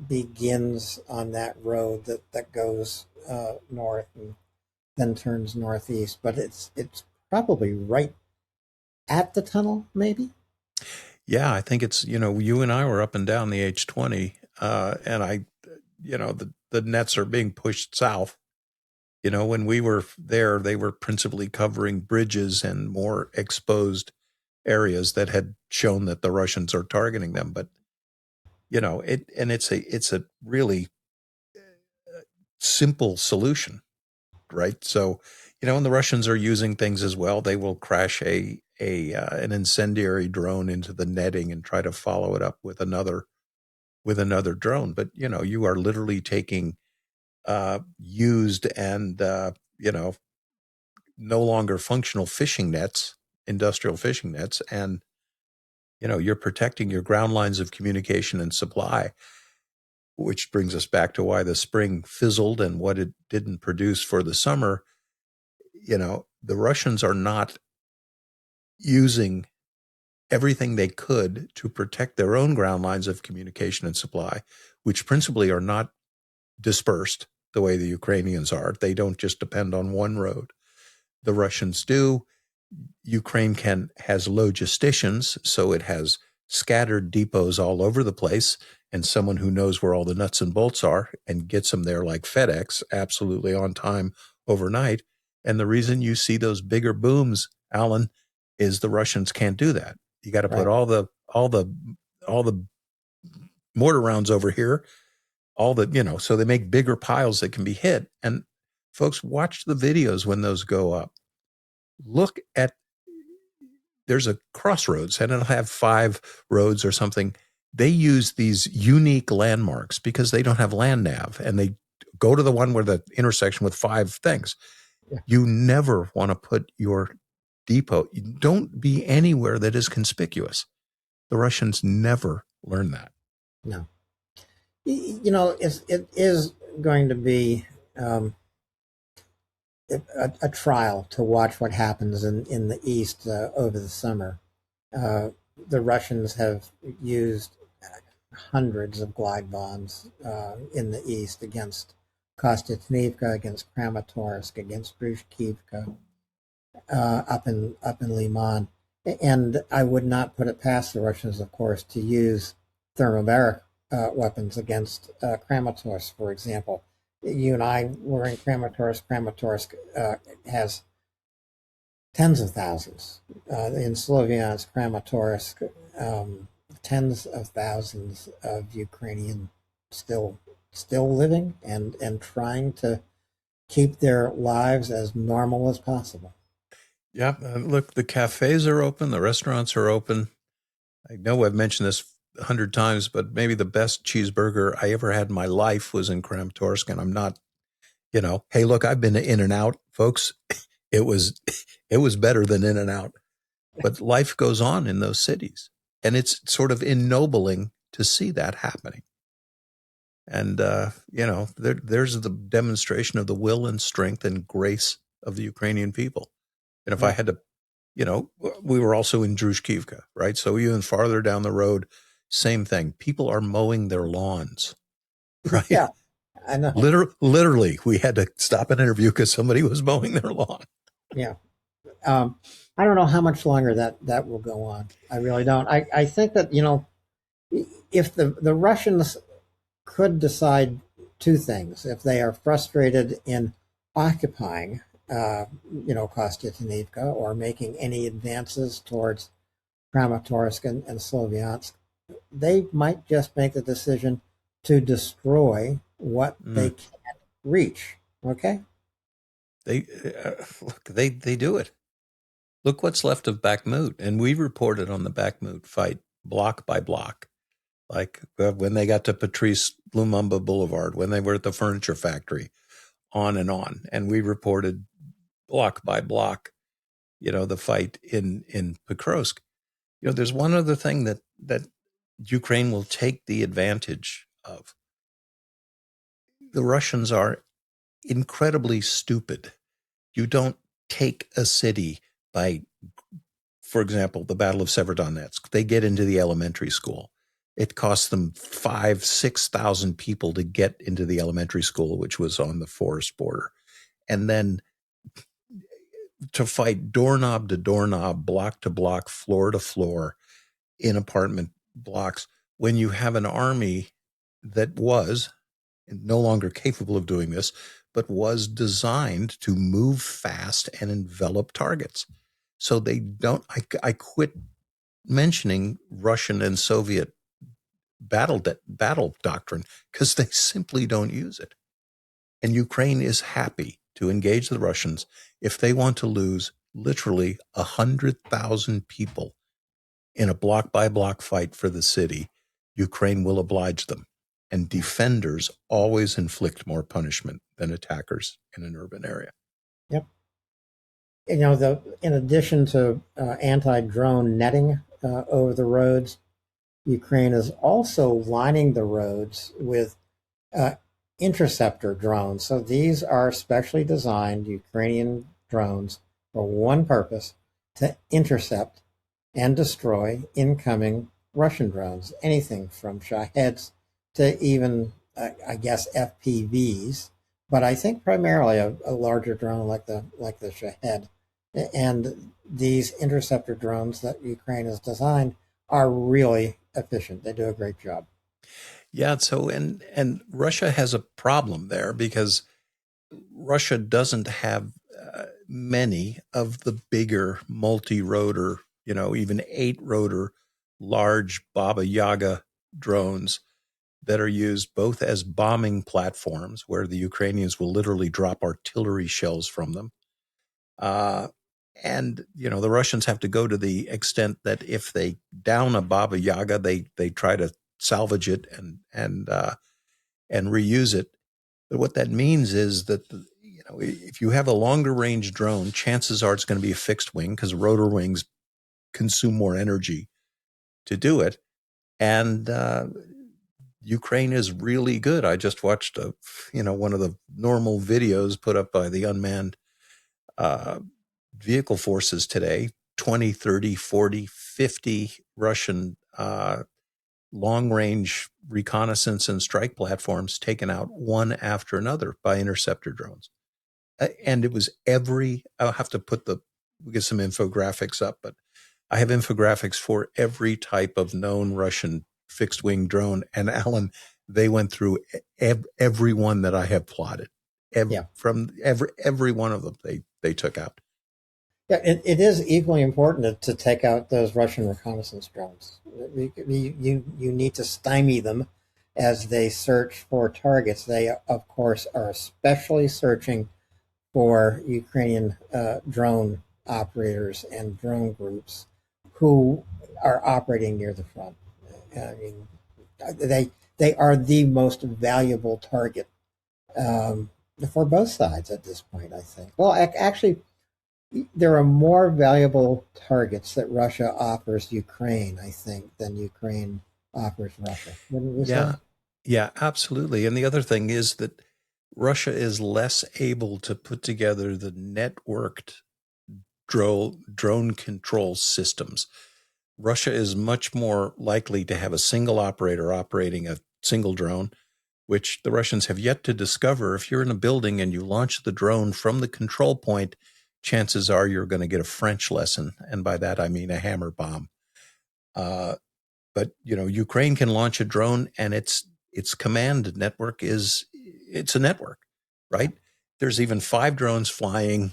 [SPEAKER 2] begins on that road that goes north and then turns northeast, but it's probably right at the tunnel, maybe.
[SPEAKER 1] Yeah, I think it's, you and I were up and down the H20, and the nets are being pushed south. When we were there, they were principally covering bridges and more exposed areas that had shown that the Russians are targeting them. But it's a really simple solution, right? So, and the Russians are using things as well. They will crash an incendiary drone into the netting and try to follow it up with another drone. But you are literally taking used and no longer functional fishing nets, industrial fishing nets, and you're protecting your ground lines of communication and supply, which brings us back to why the spring fizzled and what it didn't produce for the summer. The Russians are not using everything they could to protect their own ground lines of communication and supply, which principally are not dispersed the way the Ukrainians are. They don't just depend on one road. The Russians do. Ukraine has logisticians, so it has scattered depots all over the place, and someone who knows where all the nuts and bolts are and gets them there like FedEx, absolutely on time overnight. And the reason you see those bigger booms, Alan, is the Russians can't do that. You got to put
[SPEAKER 2] Right.
[SPEAKER 1] all the mortar rounds over here, so they make bigger piles that can be hit. And folks, watch the videos when those go up. Look at there's a crossroads and it'll have 5 roads or something. They use these unique landmarks because they don't have land nav, and they go to the one where the intersection with 5 things.
[SPEAKER 2] Yeah.
[SPEAKER 1] You never want to put your depot. Don't be anywhere that is conspicuous. The Russians never learn that.
[SPEAKER 2] No. It is going to be a trial to watch what happens in the East over the summer. The Russians have used hundreds of glide bombs in the east against Kostyantynivka, against Kramatorsk, against Druzhkivka, up in Liman. And I would not put it past the Russians, of course, to use thermobaric weapons against Kramatorsk, for example. You and I were in Kramatorsk. Kramatorsk has tens of thousands. In Sloviansk, Kramatorsk, tens of thousands of Ukrainian still living and trying to keep their lives as normal as possible.
[SPEAKER 1] Yeah, look, the cafes are open, the restaurants are open. I know I've mentioned this 100 times, but maybe the best cheeseburger I ever had in my life was in Kramatorsk, and I'm not, hey, look, I've been to In and Out, folks. It was it was better than In and Out. But life goes on in those cities, and it's sort of ennobling to see that happening. And there's the demonstration of the will and strength and grace of the Ukrainian people. And if I
[SPEAKER 2] Yeah.
[SPEAKER 1] had to, we were also in Druzhkivka, right? So even farther down the road, same thing. People are mowing their lawns, right?
[SPEAKER 2] Yeah, I know.
[SPEAKER 1] Literally, we had to stop an interview because somebody was mowing their lawn.
[SPEAKER 2] Yeah. Um, I don't know how much longer that will go on. I really don't. I think that, if the Russians could decide two things, if they are frustrated in occupying, Kostyantynivka or making any advances towards Kramatorsk and Sloviansk, they might just make the decision to destroy what they
[SPEAKER 1] Mm.
[SPEAKER 2] can't reach. Okay?
[SPEAKER 1] They look, they do it. Look what's left of Bakhmut, and we reported on the Bakhmut fight block by block. Like when they got to Patrice Lumumba Boulevard, when they were at the furniture factory, on and on. And we reported block by block, the fight in Pokrovsk. There's one other thing that Ukraine will take the advantage of. The Russians are incredibly stupid. You don't take a city by, for example, the Battle of Severodonetsk. They get into the elementary school. It cost them 6,000 people to get into the elementary school, which was on the forest border. And then to fight doorknob to doorknob, block to block, floor to floor in apartment blocks, when you have an army that was no longer capable of doing this, but was designed to move fast and envelop targets. So they don't, I quit mentioning Russian and Soviet battle doctrine because they simply don't use it. And Ukraine is happy to engage the Russians if they want to lose literally 100,000 people in a block by block fight for the city. Ukraine will oblige them. And defenders always inflict more punishment than attackers in an urban area.
[SPEAKER 2] Yep. In addition to anti-drone netting over the roads, Ukraine is also lining the roads with uh, interceptor drones. So these are specially designed Ukrainian drones for one purpose: to intercept and destroy incoming Russian drones, anything from Shaheds to even, I guess, FPVs. But I think primarily a larger drone like the Shahed. And these interceptor drones that Ukraine has designed are really efficient. They do a great job.
[SPEAKER 1] Yeah, so and Russia has a problem there because Russia doesn't have many of the bigger multi-rotor, even 8-rotor large Baba Yaga drones that are used both as bombing platforms where the Ukrainians will literally drop artillery shells from them. Uh, and the Russians have to go to the extent that if they down a Baba Yaga, they try to salvage it and reuse it. But what that means is that if you have a longer range drone, chances are it's going to be a fixed wing because rotor wings consume more energy to do it. And Ukraine is really good. I just watched one of the normal videos put up by the unmanned uh, vehicle forces today. 20, 30, 40, 50 Russian long-range reconnaissance and strike platforms taken out one after another by interceptor drones. And it was I'll have to we get some infographics up, but I have infographics for every type of known Russian fixed-wing drone. And Alan, they went through every one that I have plotted. From every one of them they took out.
[SPEAKER 2] Yeah, it is equally important to take out those Russian reconnaissance drones. You need to stymie them as they search for targets. They, of course, are especially searching for Ukrainian drone operators and drone groups who are operating near the front. I mean, they are the most valuable target for both sides at this point, I think. Well, actually, there are more valuable targets that Russia offers Ukraine, I think, than Ukraine offers Russia.
[SPEAKER 1] Yeah, absolutely. And the other thing is that Russia is less able to put together the networked drone control systems. Russia is much more likely to have a single operator operating a single drone, which the Russians have yet to discover. If you're in a building and you launch the drone from the control point, chances are you're going to get a French lesson. And by that, I mean a hammer bomb. But, Ukraine can launch a drone and its command network it's a network, right? There's even 5 drones flying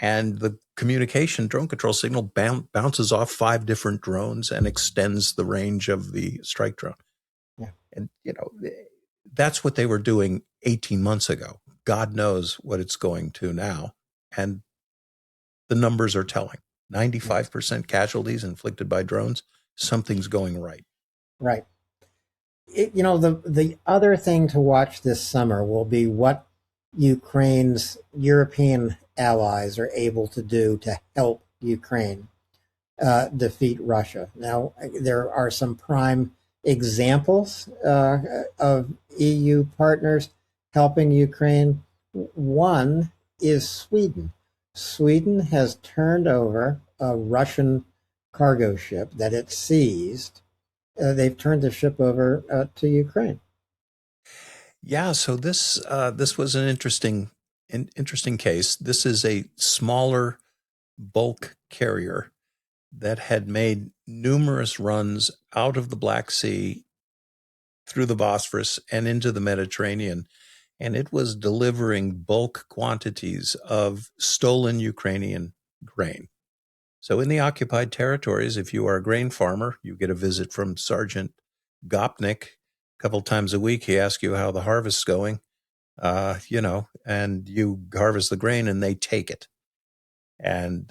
[SPEAKER 1] and the drone control signal bounces off 5 different drones and extends the range of the strike drone.
[SPEAKER 2] Yeah.
[SPEAKER 1] And, that's what they were doing 18 months ago. God knows what it's going to now. And the numbers are telling. 95% casualties inflicted by drones. Something's going right.
[SPEAKER 2] Right. The other thing to watch this summer will be what Ukraine's European allies are able to do to help Ukraine defeat Russia. Now, there are some prime examples of EU partners helping Ukraine. One is Sweden. Sweden has turned over a Russian cargo ship that it seized. They've turned the ship over to Ukraine.
[SPEAKER 1] Yeah, so this was an interesting case. This is a smaller bulk carrier that had made numerous runs out of the Black Sea, through the Bosphorus, and into the Mediterranean. And it was delivering bulk quantities of stolen Ukrainian grain. So in the occupied territories, if you are a grain farmer, you get a visit from Sergeant Gopnik a couple times a week. He asks you how the harvest's going, and you harvest the grain and they take it. And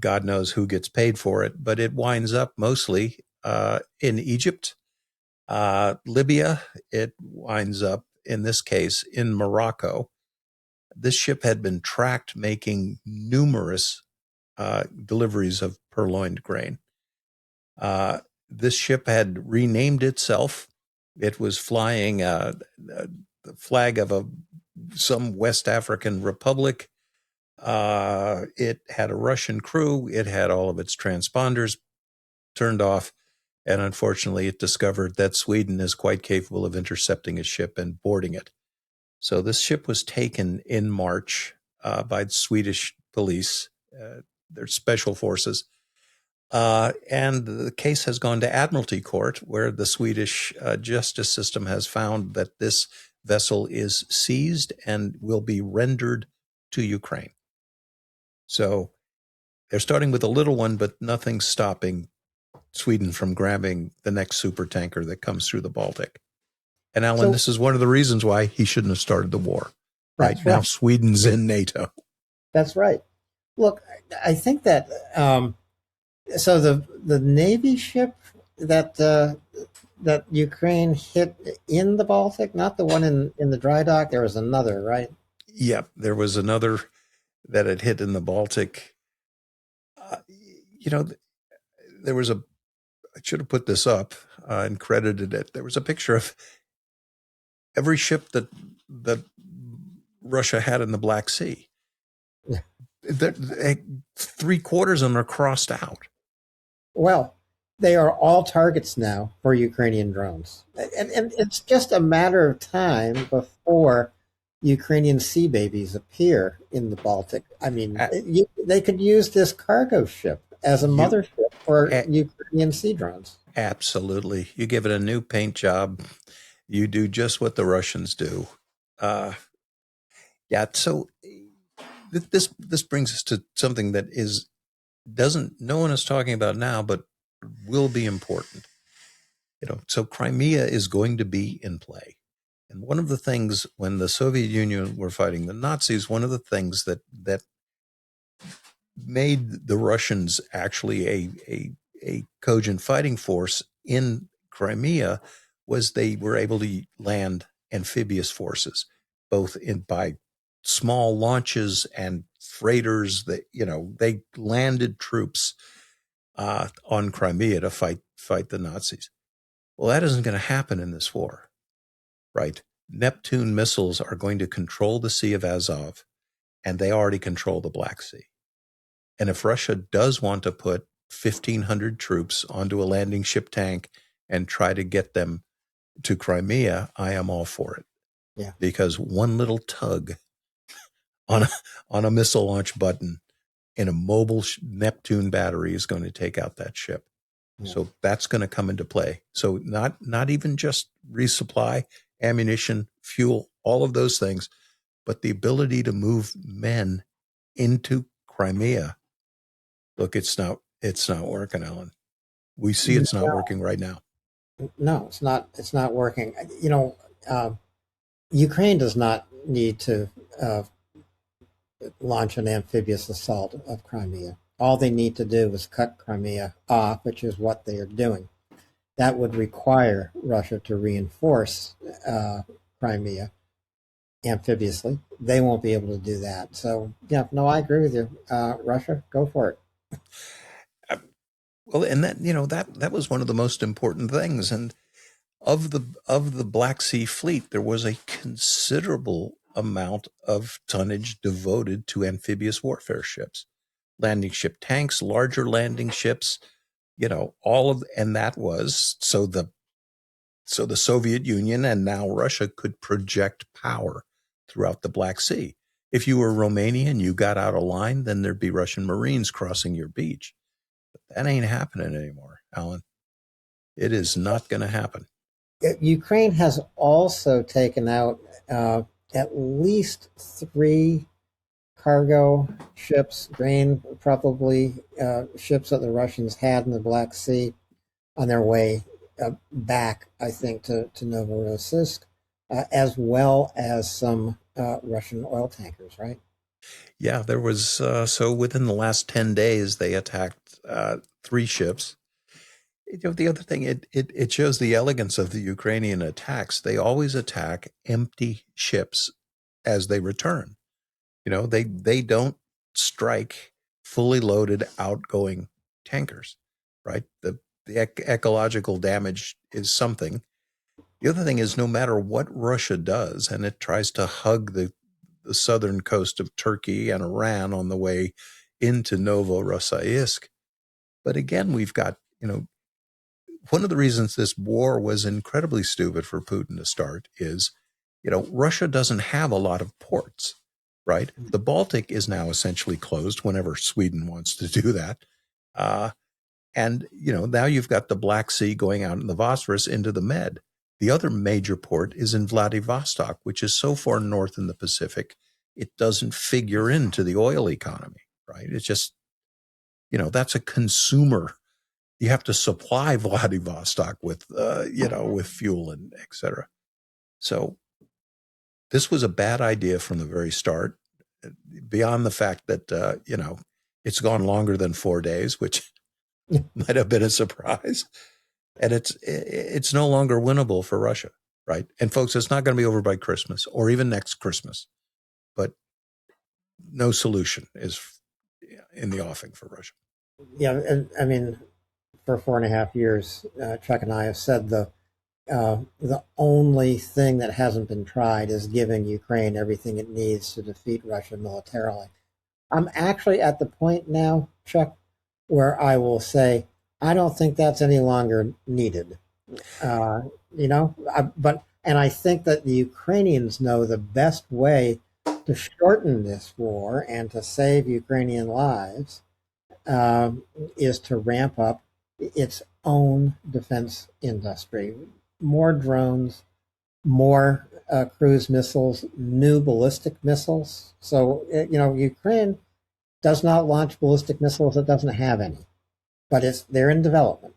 [SPEAKER 1] God knows who gets paid for it, but it winds up mostly in Egypt, Libya. It winds up, in this case, in Morocco. This ship had been tracked making numerous deliveries of purloined grain. This ship had renamed itself. It was flying the flag of some West African republic. It had a Russian crew. It had all of its transponders turned off. And unfortunately, it discovered that Sweden is quite capable of intercepting a ship and boarding it. So this ship was taken in March by the Swedish police, their special forces. And the case has gone to Admiralty Court, where the Swedish justice system has found that this vessel is seized and will be rendered to Ukraine. So they're starting with a little one, but nothing's stopping Sweden from grabbing the next super tanker that comes through the Baltic. And Alan, this is one of the reasons why he shouldn't have started the war. Right now, Sweden's in NATO.
[SPEAKER 2] That's right. Look, I think that so the Navy ship that Ukraine hit in the Baltic, not the one in the dry dock. There was another, right?
[SPEAKER 1] Yep, there was another that had hit in the Baltic. There was I should have put this up and credited it. There was a picture of every ship that Russia had in the Black Sea. Yeah. 3/4 of them are crossed out.
[SPEAKER 2] Well, they are all targets now for Ukrainian drones. And it's just a matter of time before Ukrainian sea babies appear in the Baltic. I mean,
[SPEAKER 1] A-
[SPEAKER 2] they could use this cargo ship as a
[SPEAKER 1] You
[SPEAKER 2] mothership for
[SPEAKER 1] a-
[SPEAKER 2] Ukrainian sea drones.
[SPEAKER 1] absolutely. You give it a new paint job, you do just what the Russians do. Uh, yeah. So this brings us to something that is doesn't no one is talking about now, but will be important. So Crimea is going to be in play. And one of the things when the Soviet Union were fighting the Nazis, one of the things that made the Russians actually a cogent fighting force in Crimea was they were able to land amphibious forces, both in by small launches and freighters. That they landed troops on Crimea to fight the Nazis. Well, that isn't going to happen in this war, right? Neptune missiles are going to control the Sea of Azov, and they already control the Black Sea. And if Russia does want to put 1,500 troops onto a landing ship tank and try to get them to Crimea, I am all for it.
[SPEAKER 2] Yeah.
[SPEAKER 1] Because one little tug on a, on a missile launch button in a mobile Neptune battery is going to take out that ship.
[SPEAKER 2] Yeah.
[SPEAKER 1] So that's going to come into play. So not even just resupply, ammunition, fuel, all of those things, but the ability to move men into Crimea. Look, it's not working, Alan. We see it's not working right now.
[SPEAKER 2] No, it's not. It's not working. Uh, Ukraine does not need to uh, launch an amphibious assault of Crimea. All they need to do is cut Crimea off, which is what they are doing. That would require Russia to reinforce Crimea amphibiously. They won't be able to do that. So, yeah, no, I agree with you. Russia, go for it.
[SPEAKER 1] Well, and that was one of the most important things. And of the Black Sea Fleet, there was a considerable amount of tonnage devoted to amphibious warfare ships, landing ship tanks, larger landing ships. And that was so the Soviet Union and now Russia could project power throughout the Black Sea. If you were Romania and you got out of line, then there'd be Russian Marines crossing your beach. But that ain't happening anymore, Alan. It is not going to happen.
[SPEAKER 2] Ukraine has also taken out at least three cargo ships, grain probably ships that the Russians had in the Black Sea on their way back, I think, to Novorossiysk, as well as some Russian oil tankers, right?
[SPEAKER 1] Yeah, there was so within the last 10 days they attacked three ships. The other thing, it shows the elegance of the Ukrainian attacks. They always attack empty ships as they return. They don't strike fully loaded outgoing tankers, right? The ecological damage is something. The other thing is no matter what Russia does, and it tries to hug the southern coast of Turkey and Iran on the way into Novorossiysk. But again, we've got, one of the reasons this war was incredibly stupid for Putin to start is, Russia doesn't have a lot of ports, right? The Baltic is now essentially closed whenever Sweden wants to do that. And, now you've got the Black Sea going out in the Bosphorus into the Med. The other major port is in Vladivostok, which is so far north in the Pacific, it doesn't figure into the oil economy, right? It's just, that's a consumer. You have to supply Vladivostok with fuel and et cetera. So this was a bad idea from the very start, beyond the fact that, it's gone longer than 4 days, which might have been a surprise. And it's no longer winnable for Russia, right? And folks, it's not going to be over by Christmas or even next Christmas, but no solution is in the offing for Russia.
[SPEAKER 2] Yeah, and I mean, for 4.5 years, Chuck and I have said the only thing that hasn't been tried is giving Ukraine everything it needs to defeat Russia militarily. I'm actually at the point now, Chuck, where I will say I don't think that's any longer needed. Uh, and I think that the Ukrainians know the best way to shorten this war and to save Ukrainian lives um, is to ramp up its own defense industry. More drones, more cruise missiles, new ballistic missiles. So, Ukraine does not launch ballistic missiles. It doesn't have any, but they're in development.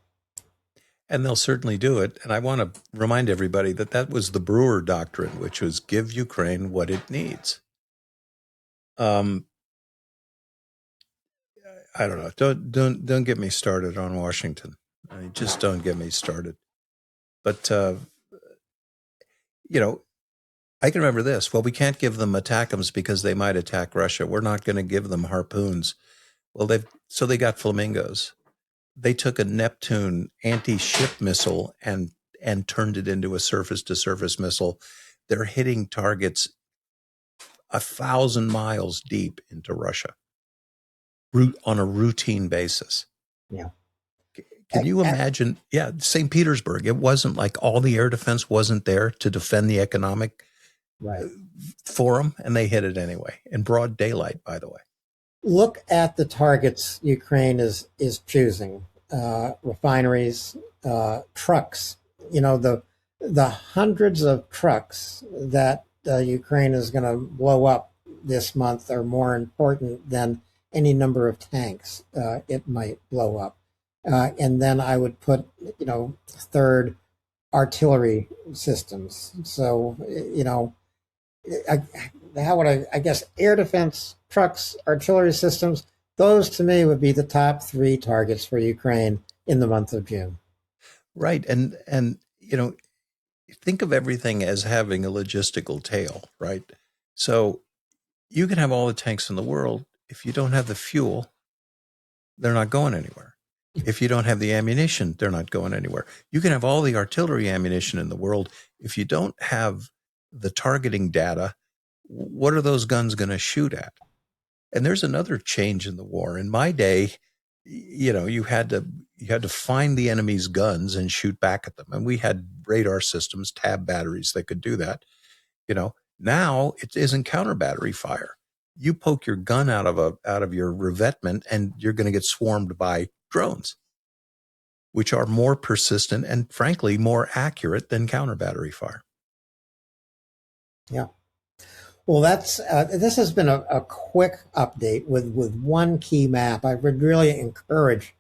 [SPEAKER 1] And they'll certainly do it. And I want to remind everybody that that was the Brewer doctrine, which was give Ukraine what it needs. Um, I don't know. Don't get me started on Washington. I mean, just don't get me started. But you know, I can remember this. Well, we can't give them ATACMS because they might attack Russia. We're not going to give them harpoons. Well, they got flamingos. They took a Neptune anti-ship missile and turned it into a surface-to-surface missile. They're hitting targets 1,000 miles deep into Russia on a routine basis.
[SPEAKER 2] Yeah.
[SPEAKER 1] Can you imagine? Yeah, St. Petersburg. It wasn't like all the air defense wasn't there to defend the economic
[SPEAKER 2] Right.
[SPEAKER 1] forum, and they hit it anyway in broad daylight. By the way,
[SPEAKER 2] Look at the targets Ukraine is choosing: refineries, trucks. The hundreds of trucks that Ukraine is going to blow up this month are more important than any number of tanks it might blow up. And then I would put, third, artillery systems. So, I, how would I guess air defense, trucks, artillery systems, those to me would be the top three targets for Ukraine in the month of June.
[SPEAKER 1] right? And think of everything as having a logistical tail, right? So you can have all the tanks in the world. If you don't have the fuel, they're not going anywhere. If you don't have the ammunition, they're not going anywhere. You can have all the artillery ammunition in the world. If you don't have the targeting data, what are those guns going to shoot at? And there's another change in the war. In my day, you had to find the enemy's guns and shoot back at them. And we had radar systems, tab batteries that could do that. Now it isn't counter battery fire. You poke your gun out of your revetment and you're going to get swarmed by drones, which are more persistent and frankly more accurate than counter battery fire.
[SPEAKER 2] Yeah. Well, this has been a quick update with one key map. I would really encourage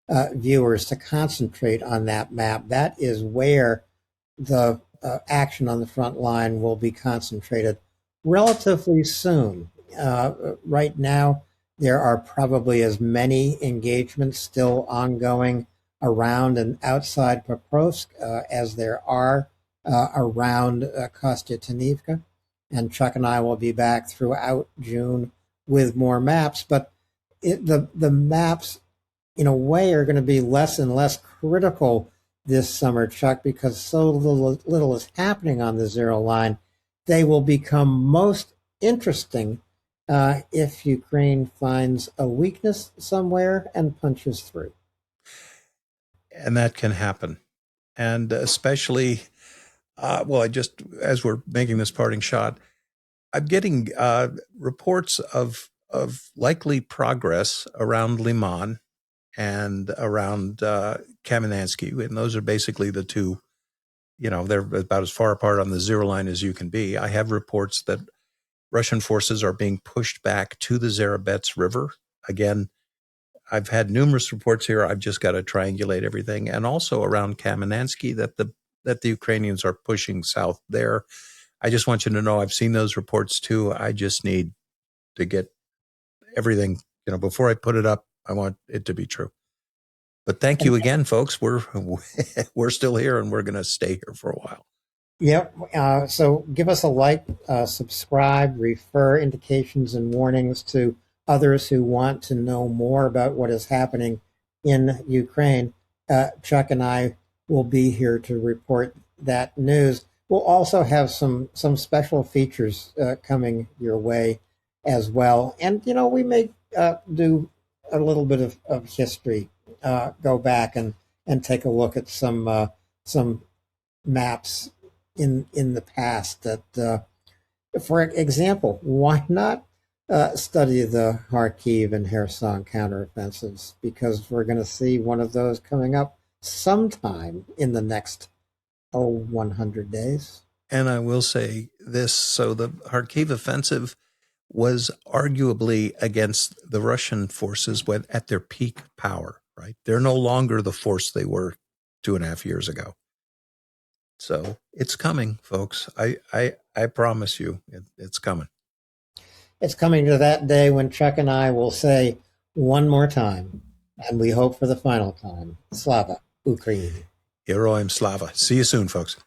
[SPEAKER 2] viewers to concentrate on that map. That is where the action on the front line will be concentrated relatively soon. Right now, there are probably as many engagements still ongoing around and outside Pokrovsk as there are around Kostyantynivka. And Chuck and I will be back throughout June with more maps. But the maps, in a way, are going to be less and less critical this summer, Chuck, because so little is happening on the zero line. They will become most interesting if Ukraine finds a weakness somewhere and punches through.
[SPEAKER 1] And that can happen. And especially, as we're making this parting shot, I'm getting reports of likely progress around Liman and around Kamenansky. And those are basically the two, they're about as far apart on the zero line as you can be. I have reports that Russian forces are being pushed back to the Zarabets River. Again, I've had numerous reports here. I've just got to triangulate everything. And also around Kamenansky that the Ukrainians are pushing south there. I just want you to know I've seen those reports too. I just need to get everything, before I put it up, I want it to be true. But thank you again, folks. We're still here and we're going to stay here for a while.
[SPEAKER 2] Yep. So give us a like, subscribe, refer indications and warnings to others who want to know more about what is happening in Ukraine. Chuck and I will be here to report that news. We'll also have some special features coming your way as well. And, we may do a little bit of history go back and take a look at some maps in the past that, for example, why not study the Kharkiv and Kherson counteroffensives? Because we're going to see one of those coming up sometime in the next 100 days.
[SPEAKER 1] And I will say this, so the Kharkiv offensive was arguably against the Russian forces at their peak power, right? They're no longer the force they were 2.5 years ago. So it's coming, folks. I promise you, it's coming.
[SPEAKER 2] It's coming to that day when Chuck and I will say one more time, and we hope for the final time, Slava Ukraini.
[SPEAKER 1] Heroim Slava. See you soon, folks.